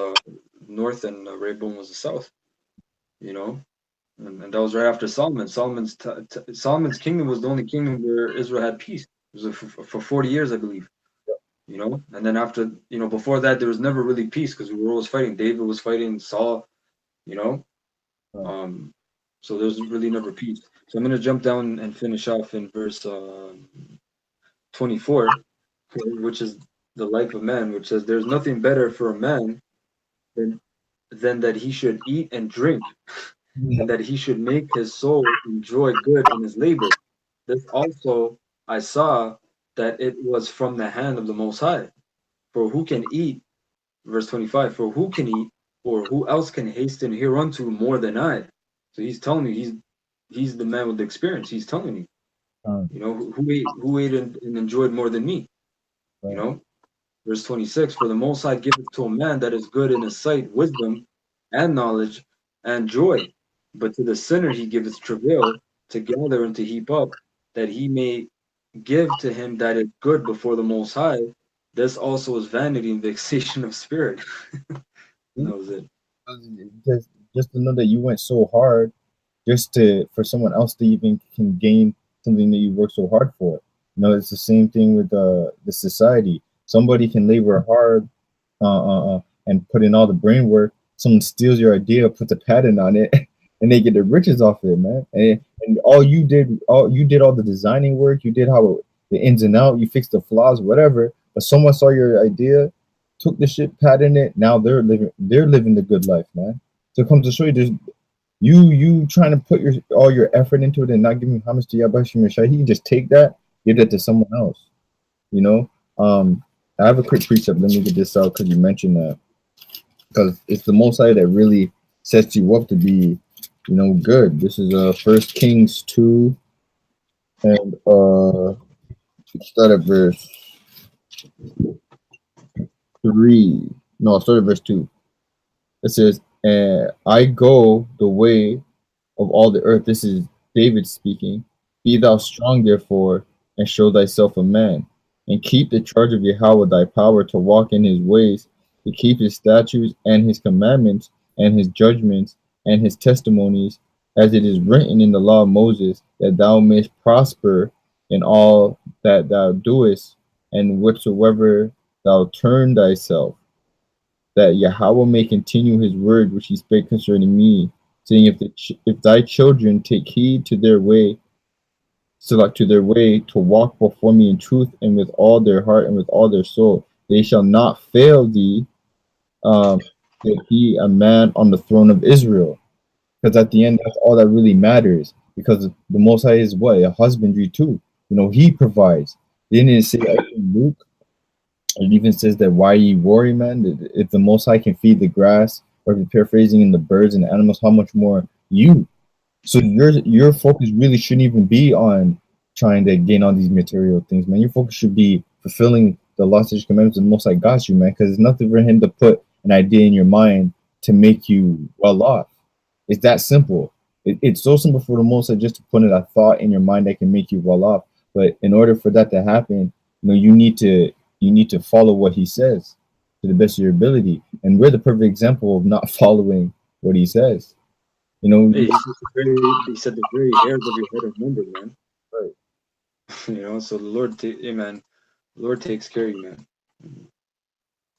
Speaker 2: north and Rehoboam was the south. You know, and that was right after Solomon. Solomon's kingdom was the only kingdom where Israel had peace. It was for 40 years, I believe. You know, and then after, before that, there was never really peace because we were always fighting. David was fighting Saul. You know, um, so there's really never peace. So I'm gonna jump down and finish off in verse 24, which is the life of man, which says, "There's nothing better for a man than that he should eat and drink, and that he should make his soul enjoy good in his labor. This also I saw that it was from the hand of the Most High. For who can eat," verse 25, "for who can eat, or who else can hasten hereunto more than I?" So he's telling me, he's the man with the experience. He's telling me,
Speaker 1: Uh,
Speaker 2: who ate and enjoyed more than me, you
Speaker 1: right.
Speaker 2: know? Verse 26, "For the Most High giveth to a man that is good in his sight wisdom and knowledge and joy. But to the sinner he giveth travail to gather and to heap up, that he may give to him that is good before the Most High. This also is vanity and vexation of spirit." And that was it.
Speaker 1: Just to know that you went so hard just to for someone else to even can gain something that you worked so hard for. It's the same thing with the society. Somebody can labor hard and put in all the brain work. Someone steals your idea, puts a patent on it, and they get the riches off it, man. And all you did all the designing work. You did how the ins and out. You fixed the flaws, whatever. But someone saw your idea, took the shit, patented it. Now they're living the good life, man. So it comes to show you, there's you trying to put all your effort into it and not giving homage to Yabashim Shai. He can just take that, give that to someone else. You know. I have a quick precept. Let me get this out because you mentioned that, because it's the Most High that really sets you up to be, good. This is First Kings 2, and start at verse 3. No, start at verse 2. It says, "And I go the way of all the earth." This is David speaking. "Be thou strong, therefore, and show thyself a man, and keep the charge of Yahweh thy power to walk in his ways, to keep his statutes and his commandments and his judgments and his testimonies, as it is written in the law of Moses, that thou mayest prosper in all that thou doest, and whatsoever thou turn thyself, that Yahweh may continue his word which he spake concerning me, saying, if thy children take heed to their way, select to their way, to walk before me in truth and with all their heart and with all their soul, they shall not fail thee, to be a man on the throne of Israel." Because at the end, that's all that really matters. Because the Most High is what? A husbandry too. He provides. Didn't it say in Luke? It even says that, "Why ye worry, man? If the Most High can feed the grass," or if you're paraphrasing, "in the birds and the animals, how much more you?" So your focus really shouldn't even be on trying to gain all these material things, man. Your focus should be fulfilling the law, statutes, commandments of the Most High got you, man. Because it's nothing for him to put an idea in your mind to make you well off. It's that simple. It's so simple for the Most High just to put in a thought in your mind that can make you well off. But in order for that to happen, you need to follow what he says to the best of your ability. And we're the perfect example of not following what he says.
Speaker 2: Hey, he said the very hairs of your head are numbered, man.
Speaker 1: Right.
Speaker 2: So the Lord, hey, man, the Lord takes care of you, man.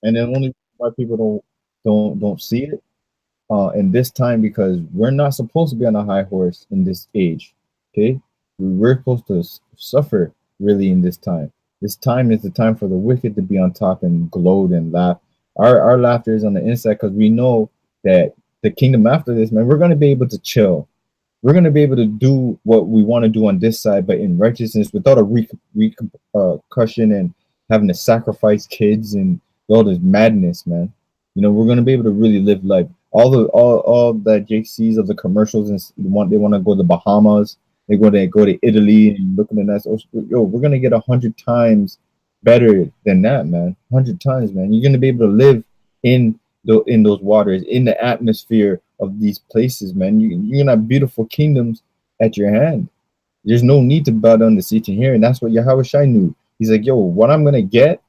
Speaker 1: And then only why people don't see it in this time, because we're not supposed to be on a high horse in this age. Okay, we're supposed to suffer really in this time. This time is the time for the wicked to be on top and gloat and laugh. Our laughter is on the inside, because we know that the kingdom after this, man, we're going to be able to chill. We're going to be able to do what we want to do on this side, but in righteousness, without a repercussion and having to sacrifice kids and all this madness, man. We're going to be able to really live life. All that Jake sees of the commercials, and they want to go to the Bahamas, they go to Italy and look at the nice ocean. Yo, we're going to get 100 times better than that, man. 100 times, man. You're going to be able to live in in those waters, in the atmosphere of these places, man. You're gonna have beautiful kingdoms at your hand. There's no need to bow down to Satan here, and that's what Yahweh Shai knew. He's like, yo, what I'm gonna get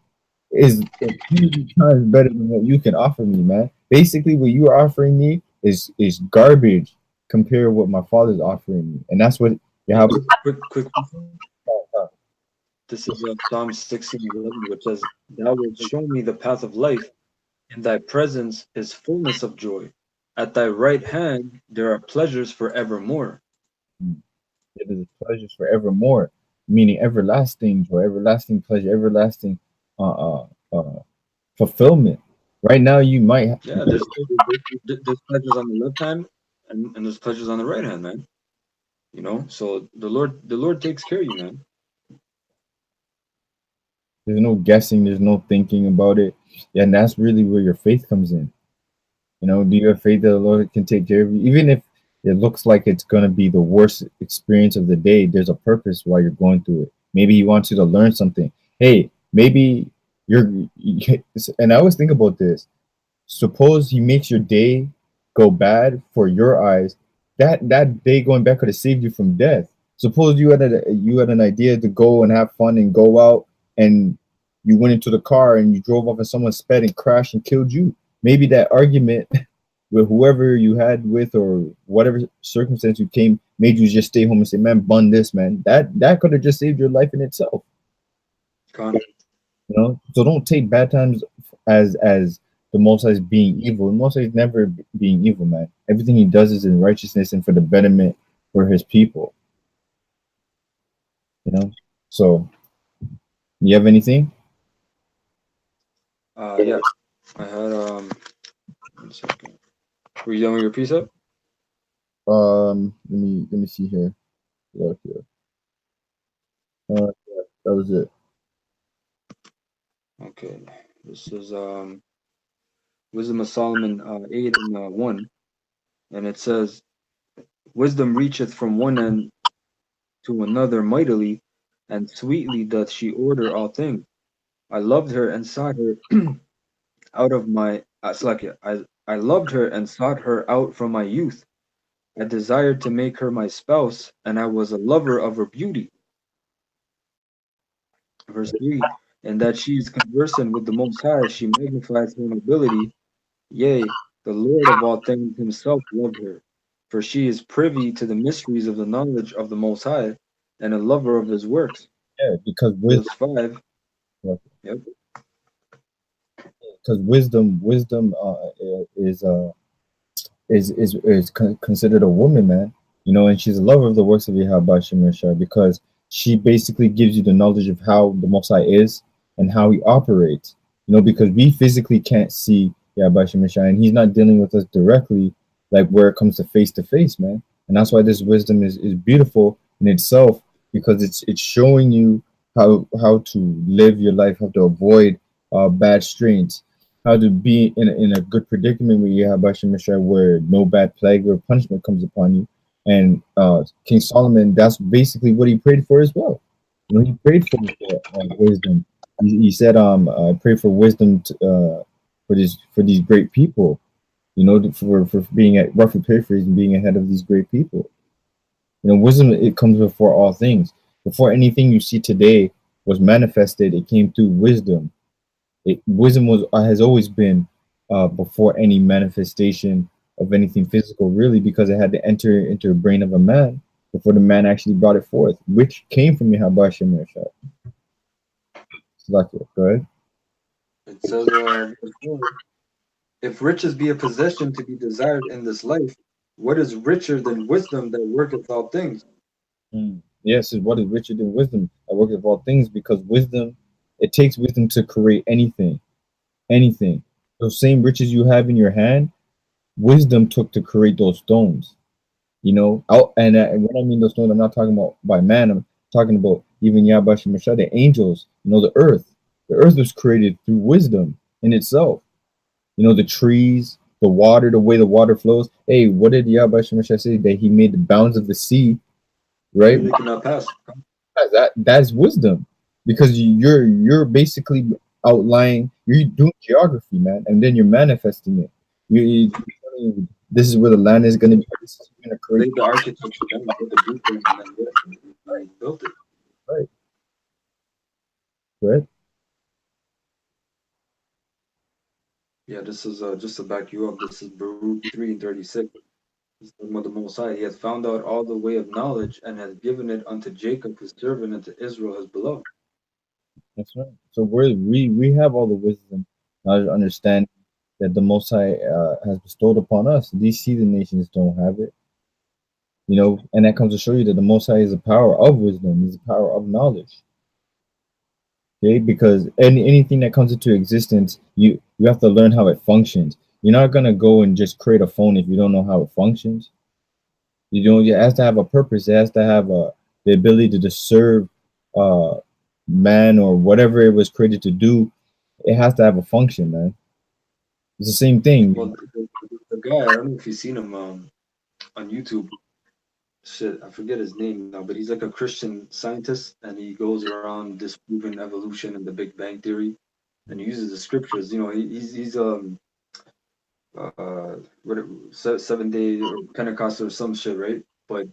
Speaker 1: is a hundred times better than what you can offer me, man. Basically, what you are offering me is garbage compared to what my father's offering me, and that's what Yahweh.
Speaker 2: Quick. This is Psalm 16:11, which says, "Thou wilt show me the path of life. In thy presence is fullness of joy. At thy right hand there are pleasures forevermore."
Speaker 1: It is pleasures forevermore, meaning everlasting joy, everlasting pleasure, everlasting fulfillment. Right now, you might
Speaker 2: Yeah, there's pleasures on the left hand and there's pleasures on the right hand, man. You know, so the Lord takes care of you, man.
Speaker 1: there's no guessing, there's no thinking about it, and that's really where your faith comes in. You know, do you have faith that the Lord can take care of you, even if it looks like it's gonna be the worst experience of the day? There's a purpose why you're going through it. Maybe He wants you to learn something. Hey, maybe and I always think about this. Suppose He makes your day go bad for your eyes. That day going back could have saved you from death. Suppose you had an idea to go and have fun and go out, and you went into the car and you drove off and someone sped and crashed and killed you. Maybe that argument with whoever you had with, or whatever circumstance you came, made you just stay home and say, man, bun this, man. That could have just saved your life in itself.
Speaker 2: Con-
Speaker 1: You know, so don't take bad times as the Most High is being evil. The Most High is never being evil, man. Everything He does is in righteousness and for the betterment for His people. You know, so you have anything?
Speaker 2: Yeah, I had 1 second. Were you done with your precept?
Speaker 1: Let me see here. Look here. Yeah, that was it.
Speaker 2: Okay, this is Wisdom of Solomon 8:1, and it says, "Wisdom reacheth from one end to another mightily, and sweetly doth she order all things. I loved her and sought her out of my Slakia. I loved her and sought her out from my youth. I desired to make her my spouse, and I was a lover of her beauty." Verse 3, "And that she is conversant with the Most High, she magnifies her nobility. Yea, the Lord of all things himself loved her. For she is privy to the mysteries of the knowledge of the Most High, and a lover of his works."
Speaker 1: Yeah, because
Speaker 2: Verse 5, yep.
Speaker 1: wisdom is considered a woman, man. You know, and she's a lover of the works of Yahweh Shemeshah, because she basically gives you the knowledge of how the Most High is and how He operates. You know, because we physically can't see Yahweh Shemeshah, and He's not dealing with us directly, like where it comes to face, man. And that's why this wisdom is beautiful in itself, because it's showing you how to live your life, how to avoid bad strains, how to be in a good predicament where you have Bashar where no bad plague or punishment comes upon you. And King Solomon, that's basically what he prayed for as well. You know, he prayed for wisdom. He said, "I pray for wisdom for these great people." You know, for being at roughly paraphrasing, being ahead of these great people. You know, wisdom, it comes before all things. Before anything you see today was manifested, it came through wisdom. Wisdom has always been before any manifestation of anything physical, really, because it had to enter into the brain of a man before the man actually brought it forth, which came from Yahweh Shem Yahshua. Go ahead.
Speaker 2: It says, "If riches be a possession to be desired in this life, what is richer than wisdom that worketh all things?"
Speaker 1: Yes, what is richer than wisdom that worketh all things? Because wisdom, it takes wisdom to create anything. Those same riches you have in your hand, wisdom took to create those stones. You know, and when I mean those stones, I'm not talking about by man. I'm talking about even Yahweh Shemeshah, the angels. You know, the earth. The earth was created through wisdom in itself. You know, the trees, the water, the way the water flows. Hey, what did Yahweh Shemeshah say? That He made the bounds of the sea, right?
Speaker 2: They cannot pass.
Speaker 1: That's wisdom, because you're basically outline. You're doing geography, man, and then you're manifesting it. This is where the land is going to be. This is going to create.
Speaker 2: Laid the architecture down, put the blueprint, and then he built it.
Speaker 1: Right. Right.
Speaker 2: Yeah, this is just to back you up. This is Baruch 3:36. He's talking about the Most High. He has found out all the way of knowledge and has given it unto Jacob his servant and to Israel his beloved.
Speaker 1: That's right. So we have all the wisdom, knowledge, understanding that the Most High has bestowed upon us. These heathen nations don't have it, you know, and that comes to show you that the Most High is the power of wisdom, is the power of knowledge. Okay, because anything that comes into existence, you have to learn how it functions. You're not gonna go and just create a phone if you don't know how it functions. You know, it has to have a purpose. It has to have the ability to serve man or whatever it was created to do. It has to have a function, man. It's the same thing.
Speaker 2: Well, the guy, I don't know if you've seen him on YouTube. Shit, I forget his name now, but he's like a Christian scientist, and he goes around disproving evolution and the Big Bang Theory, and he uses the scriptures. You know, he's what 7 day or Pentecost or some shit, right? But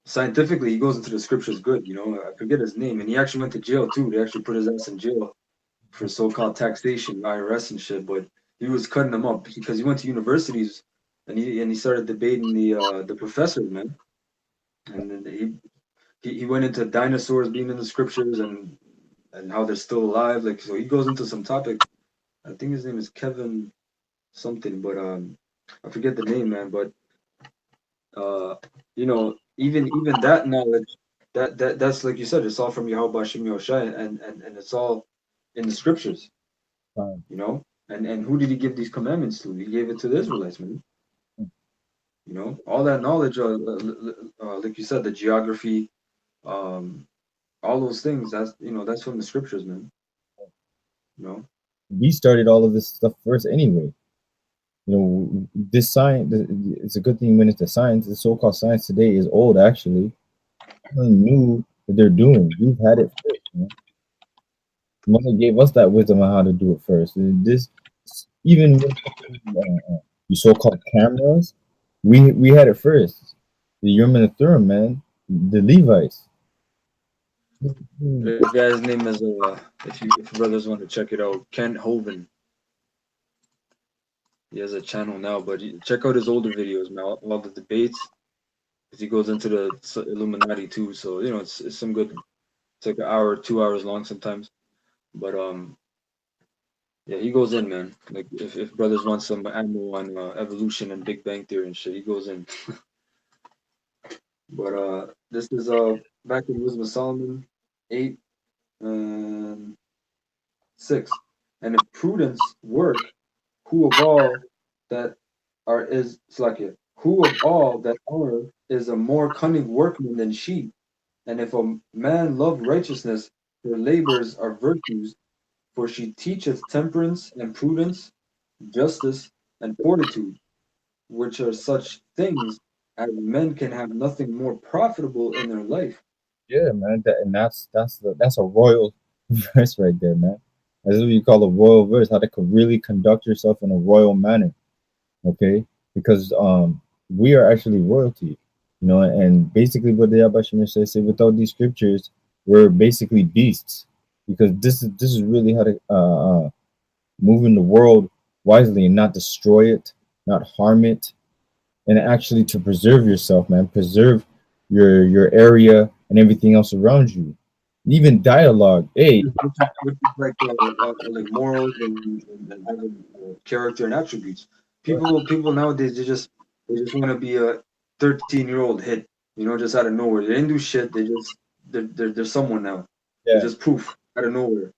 Speaker 2: scientifically, he goes into the scriptures good. You know, I forget his name, and he actually went to jail too. They actually put his ass in jail for so-called taxation, IRS and shit. But he was cutting them up because he went to universities and he started debating the professors, man. And then he went into dinosaurs being in the scriptures and how they're still alive. Like, so he goes into some topic. I think his name is Kevin something, but I forget the name, man. But you know, even that knowledge, that's like you said, it's all from Yahweh Shem Yoshai, and it's all in the scriptures, you know. And who did he give these commandments to? He gave it to the Israelites, man. You know, all that knowledge, like you said, the geography, all those things. That's, you know, that's from the scriptures, man. You know,
Speaker 1: We started all of this stuff first anyway. You know, this science. It's a good thing when it's a science. The so-called science today is old, actually. No one knew what they're doing. We've had it first. You know? Mother gave us that wisdom on how to do it first. And this, even with the so-called cameras, we had it first. The Urim and the Thummim, man, the Levites.
Speaker 2: the guy's name is if brothers want to check it out, Ken Hovind. He has a channel now, but check out his older videos, man. All the debates, because he goes into the Illuminati too. So you know, it's some good. It's like an hour, 2 hours long sometimes. But yeah, he goes in, man. Like if brothers want some ammo on evolution and Big Bang Theory and shit, he goes in. But this is back in Wisdom of Solomon 8 and 6. And if prudence work, who of all that are is Slakia, who of all that are is a more cunning workman than she? And if a man love righteousness, her labors are virtues, for she teacheth temperance and prudence, justice and fortitude, which are such things as men can have nothing more profitable in their life.
Speaker 1: Yeah, man. That's a royal verse right there, man. That's what you call a royal verse. How to really conduct yourself in a royal manner. Okay, because we are actually royalty, you know, and basically what the Yabashim says, without these scriptures, we're basically beasts, because this is really how to move in the world wisely and not destroy it, not harm it, and actually to preserve yourself, man, preserve your area and everything else around you, even dialogue. Hey,
Speaker 2: Which is like morals and having character and attributes. People nowadays they just want to be a 13-year-old hit, you know, just out of nowhere. They didn't do shit. They're someone now. They're
Speaker 1: yeah,
Speaker 2: just poof out of nowhere.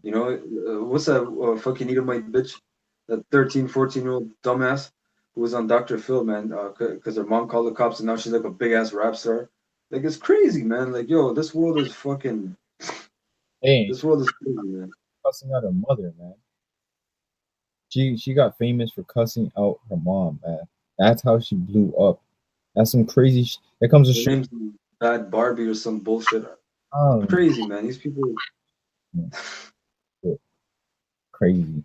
Speaker 2: You know, what's that fucking Edomite bitch? That 13, 14-year-old dumbass who was on Dr. Phil, man, because her mom called the cops and now she's like a big ass rap star. Like, it's crazy, man. Like, yo, this world is fucking.
Speaker 1: hey,
Speaker 2: This world is crazy, man.
Speaker 1: cussing out her mother, man. She got famous for cussing out her mom, man. That's how she blew up. That's some crazy. That comes to
Speaker 2: Her
Speaker 1: show.
Speaker 2: name's Bad Barbie or some bullshit.
Speaker 1: Um,
Speaker 2: Crazy, man. These people.
Speaker 1: crazy.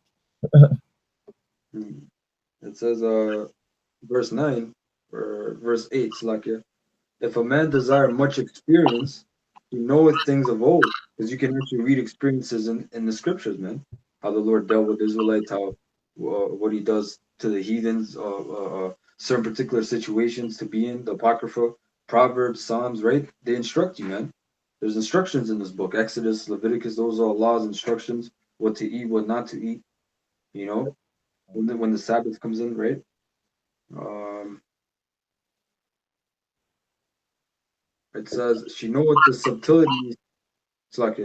Speaker 2: Mm. It says, verse 9 or verse 8, Slakia. If a man desire much experience, he knoweth things of old. Because you can actually read experiences in the scriptures, man. How the Lord dealt with Israelites, how what he does to the heathens, certain particular situations to be in, the Apocrypha, Proverbs, Psalms, right? They instruct you, man. There's instructions in this book. Exodus, Leviticus, those are all laws, instructions, what to eat, what not to eat, you know, when the Sabbath comes in, right? Um, it says, she knoweth the subtleties. It's like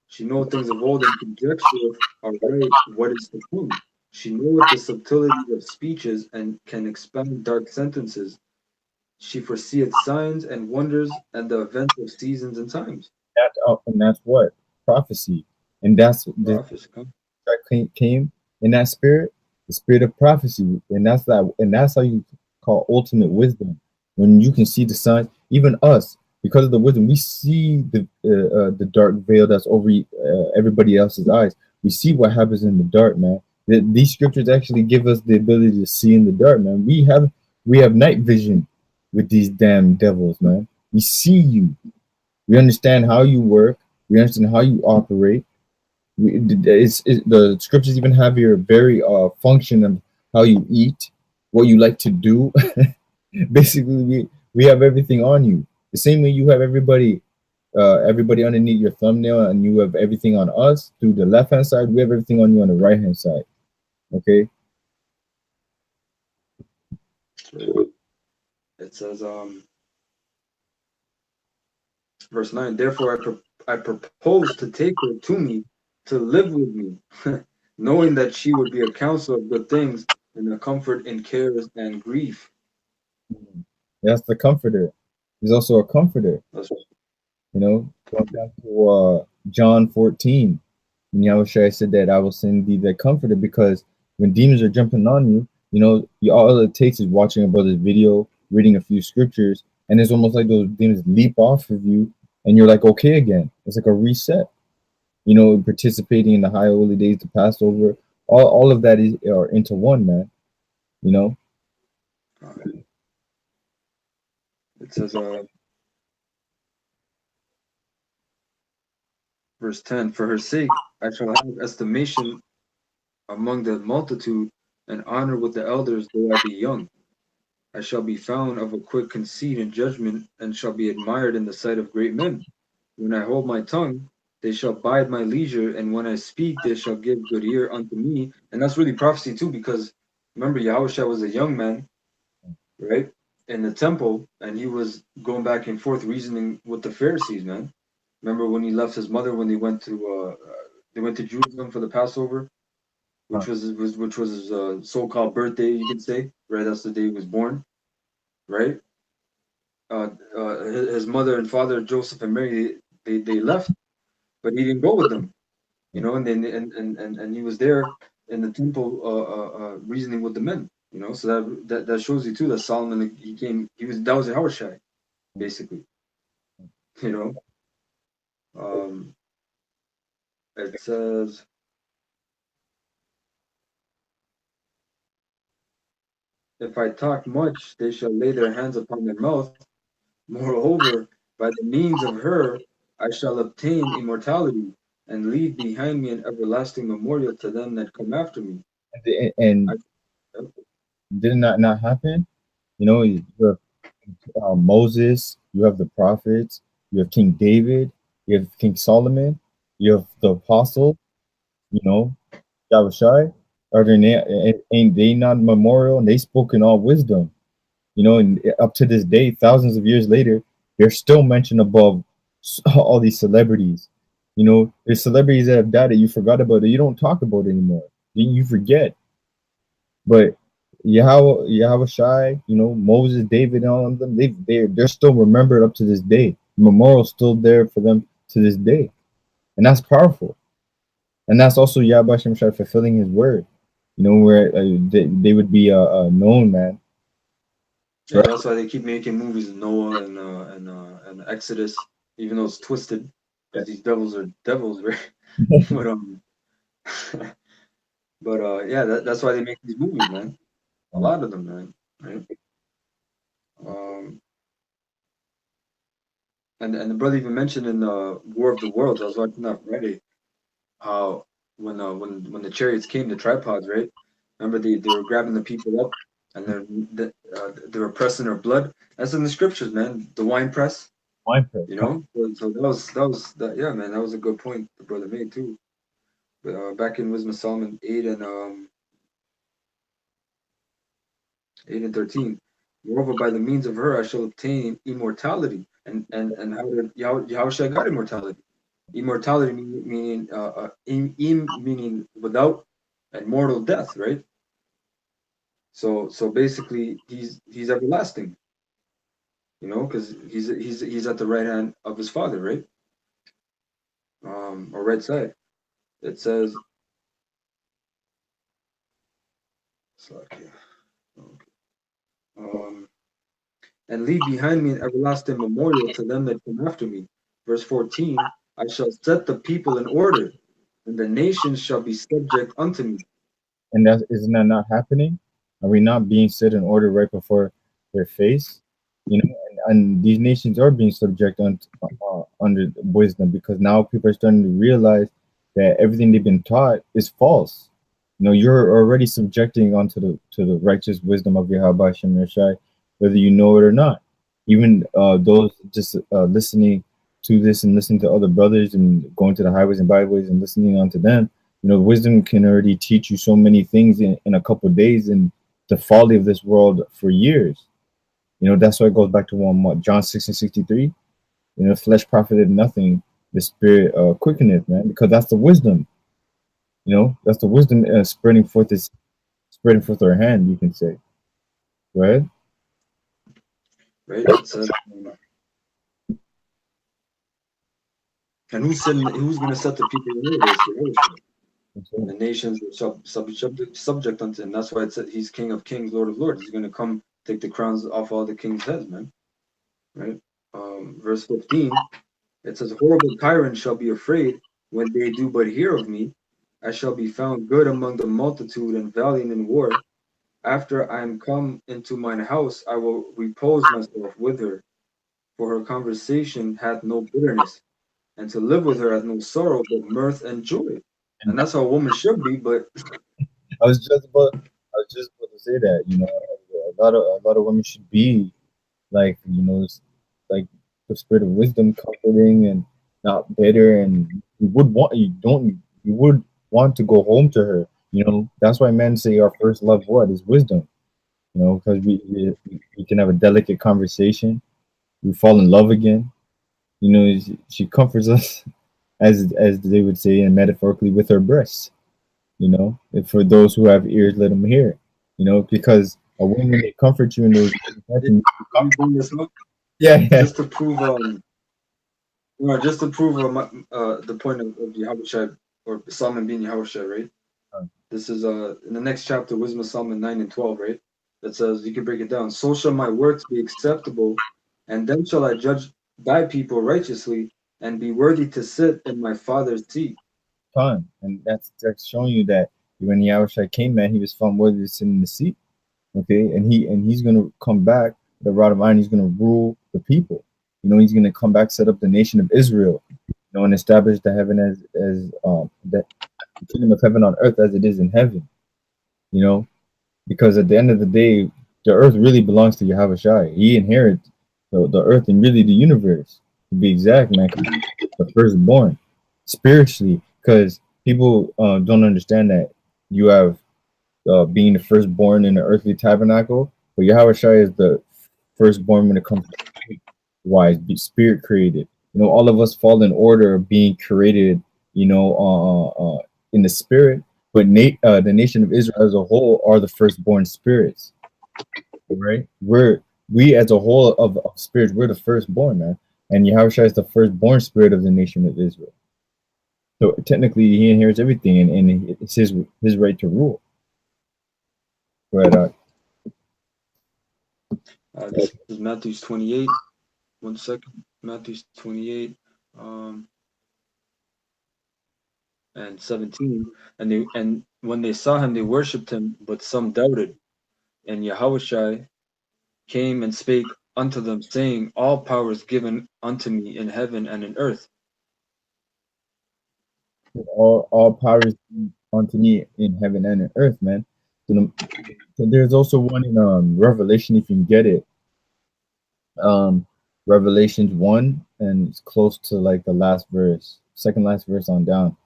Speaker 2: she knoweth things of old and conjectureth aright what is to come. She knoweth the subtleties of speeches and can expound dark sentences. She foreseeth signs and wonders and the events of seasons and times.
Speaker 1: And that's what prophecy, and that's the
Speaker 2: Prophecy, huh?
Speaker 1: that came in that spirit, the spirit of prophecy, and that's how you call ultimate wisdom. When you can see the signs, even us, because of the wisdom, we see the dark veil that's over everybody else's eyes. We see what happens in the dark, man. These scriptures actually give us the ability to see in the dark, man. We have night vision with these damn devils, man. We see you. We understand how you work. We understand how you operate. The scriptures even have your very function of how you eat, what you like to do. Basically, we have everything on you. The same way you have everybody underneath your thumbnail, and you have everything on us through the left hand side. We have everything on you on the right hand side. Okay.
Speaker 2: It says, verse 9, therefore I propose to take her to me to live with me, knowing that she would be a counsel of good things and a comfort in cares and grief.
Speaker 1: That's the comforter. He's also a comforter.
Speaker 2: That's
Speaker 1: Going back to John 14, when Yahushua said that I will send thee the comforter, because when demons are jumping on you, all it takes is watching a brother's video, reading a few scriptures, and it's almost like those demons leap off of you, and you're like okay again. It's like a reset. Participating in the high holy days, the Passover, all of that are into one, man.
Speaker 2: It says, verse 10, for her sake I shall have estimation among the multitude and honor with the elders, though I be young. I shall be found of a quick conceit and judgment, and shall be admired in the sight of great men. When I hold my tongue, they shall bide my leisure, and when I speak, they shall give good ear unto me. And that's really prophecy too, because remember, Yahushua was a young man, right, in the temple, and he was going back and forth reasoning with the Pharisees, man. Remember when he left his mother when they went to Jerusalem for the Passover, which was his so-called birthday, you could say, right? That's the day he was born, right? His mother and father, Joseph and Mary, they left, but he didn't go with them, and then and he was there in the temple, reasoning with the men, So that shows you too that Solomon, that was Yahushua, basically, you know. It says, if I talk much, they shall lay their hands upon their mouth. Moreover, by the means of her, I shall obtain immortality and leave behind me an everlasting memorial to them that come after me.
Speaker 1: And
Speaker 2: I,
Speaker 1: did not happen? You have Moses, you have the prophets, you have King David, you have King Solomon, you have the apostles, Yahushai. Ain't they not memorial? And they spoke in all wisdom, and up to this day, thousands of years later, they're still mentioned above all these celebrities. There's celebrities that have died that you forgot about, that you don't talk about anymore. You forget. But Yahweh Shai, Moses, David, and all of them, they're still remembered up to this day. Memorial's still there for them to this day. And that's powerful. And that's also Yahweh Shem Shai fulfilling his word. Where they would be known, man.
Speaker 2: yeah, that's why they keep making movies of Noah and Exodus, even though it's twisted, because these devils are devils, right? But But yeah, that's why they make these movies, man. A lot of them, man. Right? Um, and the brother even mentioned in War of the Worlds. I was watching that Friday. How when the chariots came, the tripods, right? Remember they were grabbing the people up, and they were pressing their blood. That's in the scriptures, man. The wine press,
Speaker 1: Wine press.
Speaker 2: you know. So that. Yeah, man. That was a good point the brother made too. But back in Wisdom of Solomon 8 and 13. Moreover, by the means of her, I shall obtain immortality. And how did Yahushua got immortality? Immortality meaning meaning without and mortal death, right? So basically, he's everlasting, you know, because he's at the right hand of his Father, right? Or right side. It says, okay. Um, and leave behind me an everlasting memorial to them that come after me. Verse 14, I shall set the people in order, and the nations shall be subject unto me.
Speaker 1: And that isn't that not happening? Are we not being set in order right before their face? You know, and these nations are being subject under wisdom, because now people are starting to realize that everything they've been taught is false. You know, you're already subjecting onto the righteous wisdom of Yahweh Shem Yeshai, whether you know it or not. Even those just listening to this and listening to other brothers and going to the highways and byways and listening onto them, you know, wisdom can already teach you so many things in a couple of days, and the folly of this world for years. You know, that's why it goes back to John 6:63. You know, flesh profited nothing, the spirit quickeneth, man, because that's the wisdom. You know, that's the wisdom spreading forth our hand, you can say. Right?
Speaker 2: Right? It says, and who's going to set the people in order? It's Yahushua. And the nations shall be subject unto him. That's why it said he's King of Kings, Lord of Lords. He's going to come take the crowns off all the kings' heads, man. Right? Verse 15, it says, horrible tyrants shall be afraid when they do but hear of me. I shall be found good among the multitude and valiant in war. After I am come into mine house, I will repose myself with her, for her conversation hath no bitterness, and to live with her hath no sorrow, but mirth and joy.
Speaker 1: And
Speaker 2: And that's how a woman should be, but
Speaker 1: I was just about to say that, you know, a lot of women should be like, you know, like the spirit of wisdom, comforting and not bitter, and you would want to go home to her. You know, that's why men say our first love what is wisdom. You know, because we can have a delicate conversation, we fall in love again. You know, she comforts us as they would say, and metaphorically, with her breasts. You know, and for those who have ears, let them hear. You know, because a woman may comfort you in those.
Speaker 2: we bring this up
Speaker 1: Yeah, yeah.
Speaker 2: just to prove, just to prove the point of Yahushua, or Solomon being Yahushua, right? This is in the next chapter, Wisdom of Solomon 9 and 12, right? That says, you can break it down. So shall my works be acceptable, and then shall I judge thy people righteously, and be worthy to sit in my father's seat.
Speaker 1: Time, and that's showing you that when Yahushua came, man, he was found worthy to sit in the seat. Okay, and he's gonna come back with a rod of iron. He's gonna rule the people. You know, he's gonna come back, set up the nation of Israel. You know, and establish the heaven as the kingdom of heaven on earth as it is in heaven. You know, because at the end of the day, the earth really belongs to Yahushua. He inherits the earth and really the universe, to be exact, man. 'Cause he's the firstborn spiritually, because people don't understand that you have being the firstborn in the earthly tabernacle, but Yahushua is the firstborn when it comes to wise, be spirit created. You know, all of us fall in order of being created, you know, in the spirit, but the nation of Israel as a whole are the firstborn spirits, right? We as a whole of spirits, we're the firstborn, man. And Yahushua is the firstborn spirit of the nation of Israel. So technically, he inherits everything, and it's his right to rule. Right.
Speaker 2: This is Matthew 28. 1 second. Matthew 28. and 17. And when they saw him, they worshipped him, but some doubted. And Yahushua came and spake unto them, saying, all power is given unto me in heaven and in earth.
Speaker 1: All power is unto me in heaven and in earth, man. So, so there's also one in Revelation, if you can get it. Revelations 1, and it's close to like the last verse, second last verse on down.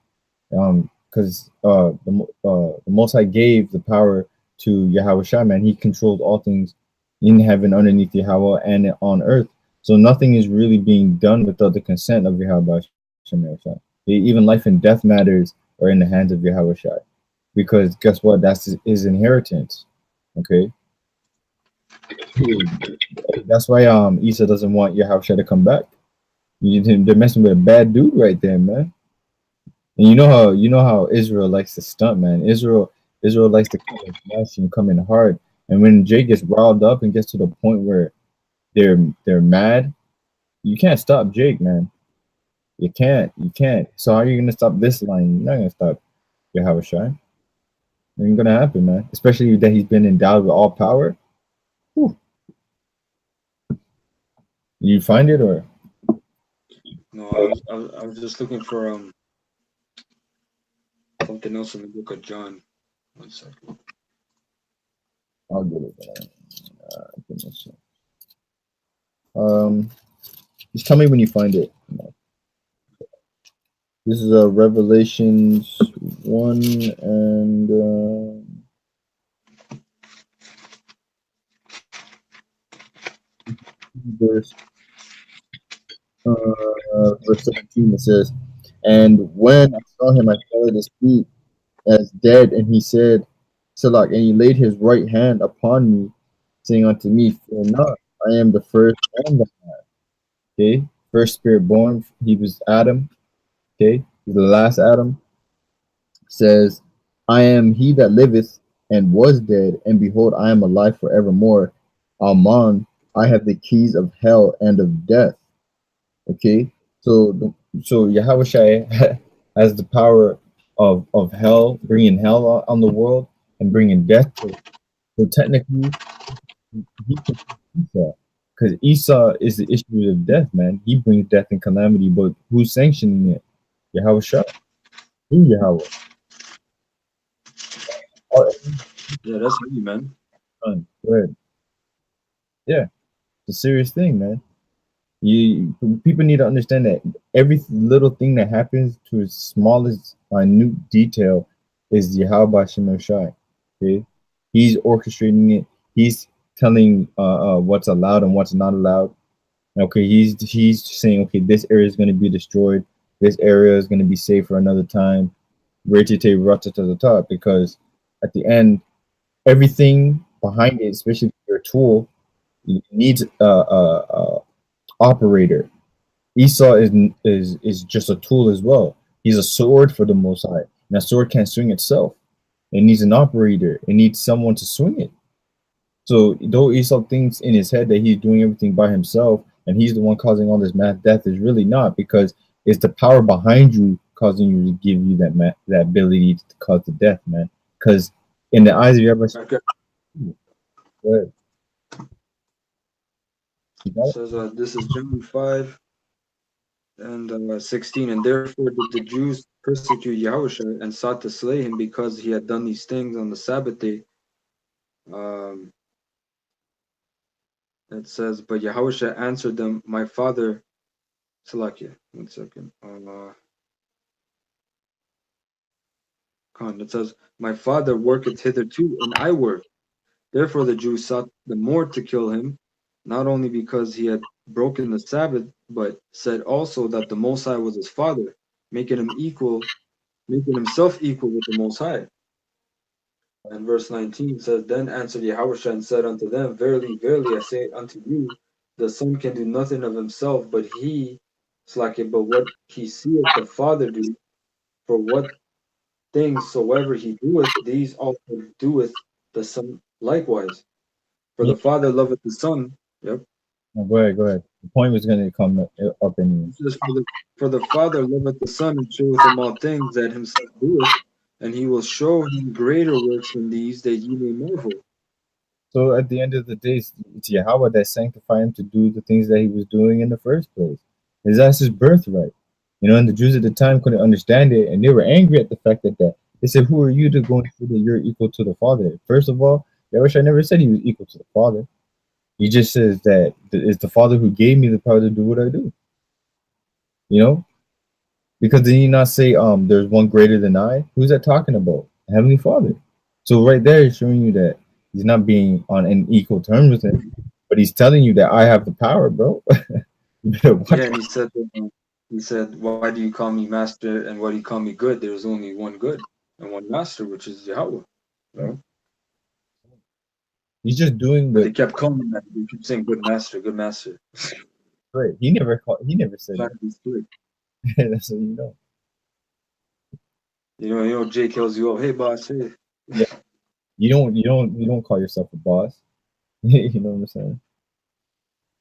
Speaker 1: Because the Most High gave the power to Yahweh, man. He controls all things in heaven, underneath Yahweh, and on earth. So nothing is really being done without the consent of Yahweh. Even life and death matters are in the hands of Yahweh, because guess what? That's his inheritance. Okay, that's why Isa doesn't want Yahweh to come back. They're messing with a bad dude right there, man. And you know how Israel likes to stunt, man. Israel likes to come in fast and come in hard. And when Jay gets riled up and gets to the point where they're mad, you can't stop Jake, man. You can't. You can't. So how are you gonna stop this line? You're not gonna stop Yahweh Shai. It ain't gonna happen, man. Especially that he's been endowed with all power. Whew. You find it or
Speaker 2: No, I was just looking for something else in the book of John. 1 second.
Speaker 1: I'll get it, man. Give me a sec. Um, just tell me when you find it. This is Revelations 1 and verse verse 17. It says, "And when I saw him, I fell at his feet as dead, and he said, Salak, and he laid his right hand upon me, saying unto me, Fear not, I am the first and the last." Okay, first spirit born, he was Adam. Okay, he's the last Adam. Says, I am he that liveth and was dead, and behold, I am alive forevermore. Alman, I have the keys of hell and of death. Okay, so Yahweh Shai has the power of hell, bringing hell on the world and bringing death to it. So technically, he can Esau, because Esau is the issue of death, man. He brings death and calamity, but who's sanctioning it? Yahweh Shai. Who Yahweh? Oh,
Speaker 2: Yeah, that's me, man.
Speaker 1: son. Go ahead. Yeah, it's a serious thing, man. You people need to understand that every little thing that happens to its smallest minute detail is Yahweh Shem Shai. Okay, he's orchestrating it. He's telling what's allowed and what's not allowed. Okay, he's saying, okay, this area is going to be destroyed. This area is going to be safe for another time. Ratata, because at the end, everything behind it, especially your tool, needs a operator. Esau is just a tool as well. He's a sword for the Most High, and a sword can't swing itself. It needs an operator. It needs someone to swing it. So though Esau thinks in his head that he's doing everything by himself and he's the one causing all this mass death, is really not, because it's the power behind you causing you to give you that ability to cause the death, man. Because in the eyes of your
Speaker 2: Okay.
Speaker 1: go ahead. You got
Speaker 2: It
Speaker 1: it?
Speaker 2: says this is John 5 and 16. And therefore did the Jews persecute Yahushua and sought to slay him because he had done these things on the Sabbath day. Um, it says, but Yahushua answered them, my father, Salakia, 1 second. It says, my father worketh hitherto, and I work. Therefore the Jews sought the more to kill him, not only because he had broken the Sabbath, but said also that the Most High was his father, making himself equal with the Most High. And verse 19 says, then answered Yahushua and said unto them, verily, verily, I say unto you, the Son can do nothing of himself, but what he seeth the Father do, for what things soever he doeth, these also doeth the Son likewise. For
Speaker 1: Yeah,
Speaker 2: the Father loveth the Son. Yep.
Speaker 1: No, go ahead, go ahead. The point was going to come up anyway.
Speaker 2: It says, for the Father loveth the Son and showeth him all things that himself doeth, and he will show him greater works than these, that ye may marvel.
Speaker 1: So at the end of the day, it's Yahweh that sanctified him to do the things that he was doing in the first place. That's his birthright. You know, and the Jews at the time couldn't understand it, and they were angry at the fact that they said, "Who are you to go and say that you're equal to the Father?" First of all, Yahushua never said he was equal to the Father. He just says that it's the Father who gave me the power to do what I do. You know, because did he not say, there's one greater than I? Who's that talking about? Heavenly Father. So right there is showing you that he's not being on an equal terms with him, but he's telling you that I have the power, bro.
Speaker 2: Yeah, and he said, why do you call me master and why do you call me good? There is only one good and one master, which is Yahweh. You know?
Speaker 1: He's just doing
Speaker 2: But
Speaker 1: what
Speaker 2: they kept calling him that. They keep saying good master, good master.
Speaker 1: right. He never said
Speaker 2: Trying
Speaker 1: that.
Speaker 2: to be slick.
Speaker 1: That's what you know.
Speaker 2: You know, Jay kills you up. Hey boss, hey.
Speaker 1: Yeah. You don't call yourself a boss. You know what I'm saying?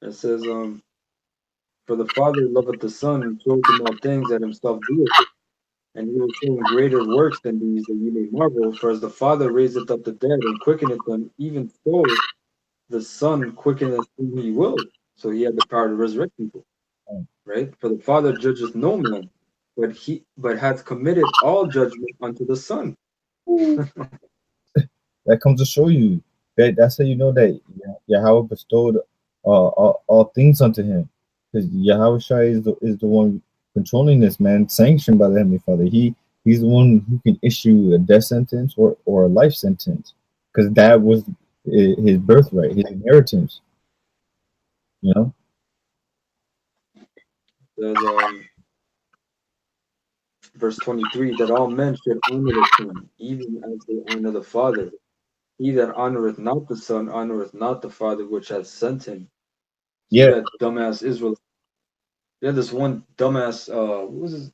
Speaker 2: It says, for the Father loveth the Son and showeth him all things that himself doeth, and he will show him greater works than these, that ye may marvel. For as the Father raiseth up the dead and quickeneth them, even so the Son quickeneth whom he will. So he had the power to resurrect people, right? For the Father judgeth no man, but hath committed all judgment unto the Son.
Speaker 1: That comes to show you that's how you know that Yahweh bestowed all things unto him, because Yahweh Shai is the one controlling this, man, sanctioned by the Heavenly Father. He's the one who can issue a death sentence or a life sentence, because that was his birthright, his inheritance. You know.
Speaker 2: There's verse 23, that all men should honor the Son, even as they honor the Father. He that honoreth not the Son honoreth not the Father which hath sent him. So
Speaker 1: Yeah.
Speaker 2: you had dumbass Israel. You had this one dumbass, what was his?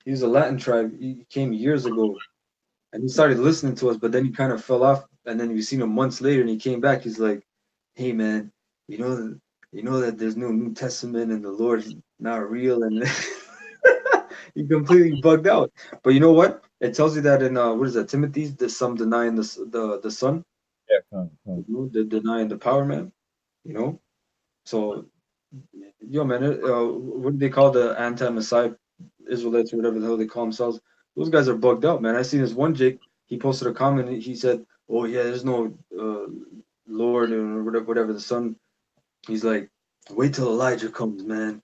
Speaker 2: He was a Latin tribe. He came years ago and he started listening to us, but then he kind of fell off. And then we seen him months later and he came back. He's like, hey man, you know that there's no New Testament and the Lord's not real, and he completely bugged out. But you know what? It tells you that in what is that, Timothy's, there's some denying the Son.
Speaker 1: Yeah. Come.
Speaker 2: You know, they're denying the power, man. You know, so yo, man, what do they call the anti-Messiah Israelites or whatever the hell they call themselves? Those guys are bugged out, man. I seen this one Jake. He posted a comment. He said, "Oh yeah, there's no Lord or whatever the Son." He's like, "Wait till Elijah comes, man."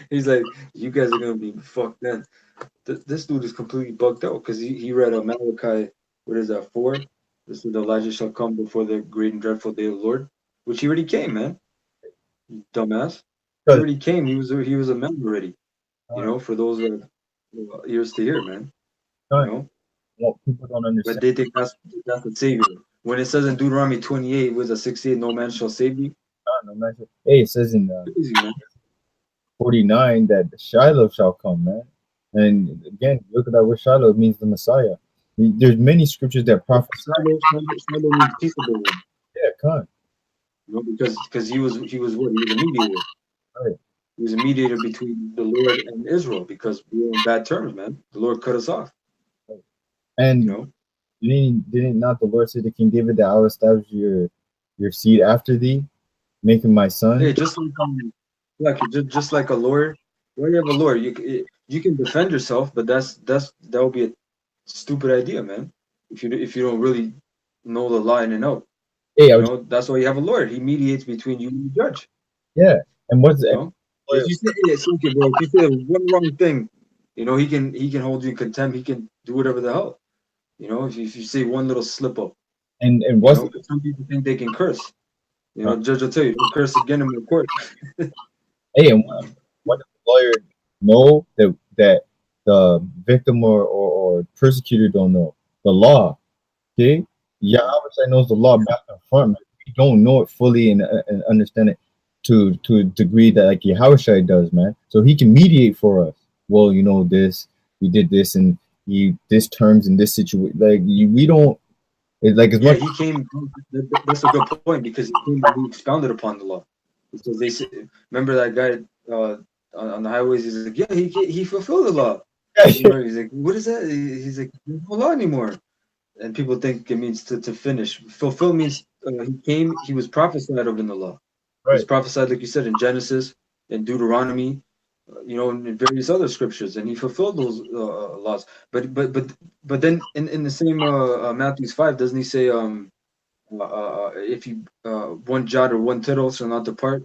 Speaker 2: He's like, "You guys are gonna be fucked then." This dude is completely bugged out because he read Malachi. What is that, 4? This is Elijah shall come before the great and dreadful day of the Lord, which he already came, man. Dumbass. He already came. He was a man already. You know, for those ears to hear, man. You know,
Speaker 1: What people don't
Speaker 2: but
Speaker 1: understand.
Speaker 2: they think that's the savior. When it says in Deuteronomy 28, was a 68, no man shall save you.
Speaker 1: Hey, it says in
Speaker 2: Crazy, man.
Speaker 1: 49 that Shiloh shall come, man. And again, look at that word Shiloh means the Messiah. There's many scriptures that prophesy.
Speaker 2: Shiloh means peaceable one.
Speaker 1: Yeah, come.
Speaker 2: You know, because he was what? He was a mediator.
Speaker 1: Right.
Speaker 2: He was a mediator between the Lord and Israel because we were on bad terms, man. The Lord cut us off.
Speaker 1: Right. And
Speaker 2: you know,
Speaker 1: didn't not the Lord say to King David that I will establish your seed after thee, making my son?
Speaker 2: yeah, just like a lawyer. When you have a lawyer, you can defend yourself, but that would be a stupid idea, man. If you don't really know the law in and out,
Speaker 1: Hey,
Speaker 2: that's why you have a lawyer. He mediates between you and the judge.
Speaker 1: Yeah, and what's
Speaker 2: You know, if you say bro, if you say one wrong thing, he can hold you in contempt. He can do whatever the hell. If you say one little slip up.
Speaker 1: And what's
Speaker 2: some people think they can curse. Judge will tell you, don't curse again in the court.
Speaker 1: Hey, and what does the lawyer know that the victim or persecutor don't know? The law. Okay? Yahweh knows the law back and front. We don't know it fully and understand it to a degree that like Yahweh does, man. So he can mediate for us. Well, this, he did this and this terms in this situation. Like we don't. It's like as
Speaker 2: Yeah,
Speaker 1: much.
Speaker 2: he came. That's a good point because he came and he expounded upon the law. Because they say, remember that guy on the highways? He's like, yeah, he fulfilled the law. He's like, what is that? He's like, there's no law anymore. And people think it means to finish. Fulfill means he came. He was prophesied of in the law. He was
Speaker 1: Right.
Speaker 2: prophesied, like you said, in Genesis, in Deuteronomy, in various other scriptures, and he fulfilled those laws. But then in the same Matthew's 5, doesn't he say if you one jot or one tittle shall not depart?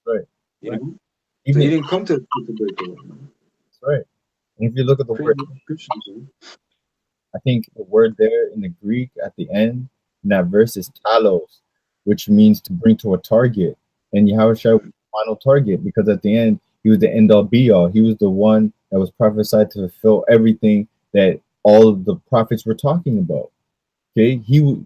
Speaker 1: Right.
Speaker 2: You
Speaker 1: Right.
Speaker 2: know, so he
Speaker 1: Even
Speaker 2: didn't come to break the law.
Speaker 1: that's right. And if you look at the word,
Speaker 2: Crazy Christians, man.
Speaker 1: I think the word there in the Greek at the end in that verse is talos, which means to bring to a target. And Yahushua was the final target because at the end he was the end all be all. He was the one that was prophesied to fulfill everything that all of the prophets were talking about. Okay,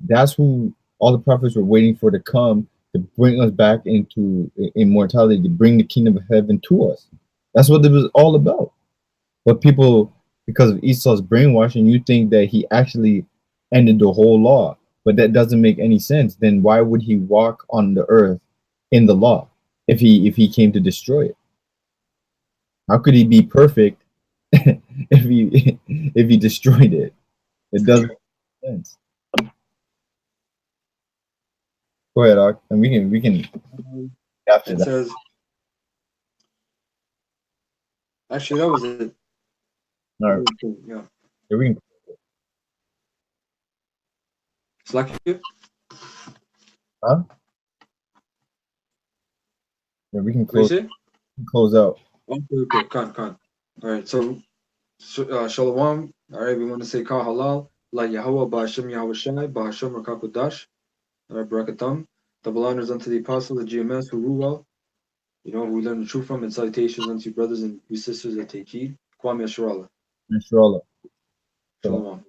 Speaker 1: that's who all the prophets were waiting for to come to bring us back into immortality, to bring the kingdom of heaven to us. That's what it was all about. But people, because of Esau's brainwashing, you think that he actually ended the whole law, but that doesn't make any sense. Then why would he walk on the earth in the law if he came to destroy it? How could he be perfect if he destroyed it? It doesn't make sense. Go ahead, Ark, and we can after
Speaker 2: It
Speaker 1: that.
Speaker 2: says, actually, that was it.
Speaker 1: All right,
Speaker 2: Yeah.
Speaker 1: yeah, we can.
Speaker 2: Slack you?
Speaker 1: Huh? Yeah, we can
Speaker 2: What you
Speaker 1: close
Speaker 2: say?
Speaker 1: close out.
Speaker 2: Okay, Khan. All right, so Shalom. All right, we want to say Ka Halal, La Yahweh, Ba'ashem Yahweh Shai, Ba'ashem Rakakudash, all right, Barakatam. Double honors unto the apostle, the GMS, who rule well, who we learn the truth from, and salutations unto you brothers and you sisters that take heed. Kwame Asherallah.
Speaker 1: Inshallah.
Speaker 2: Shalom.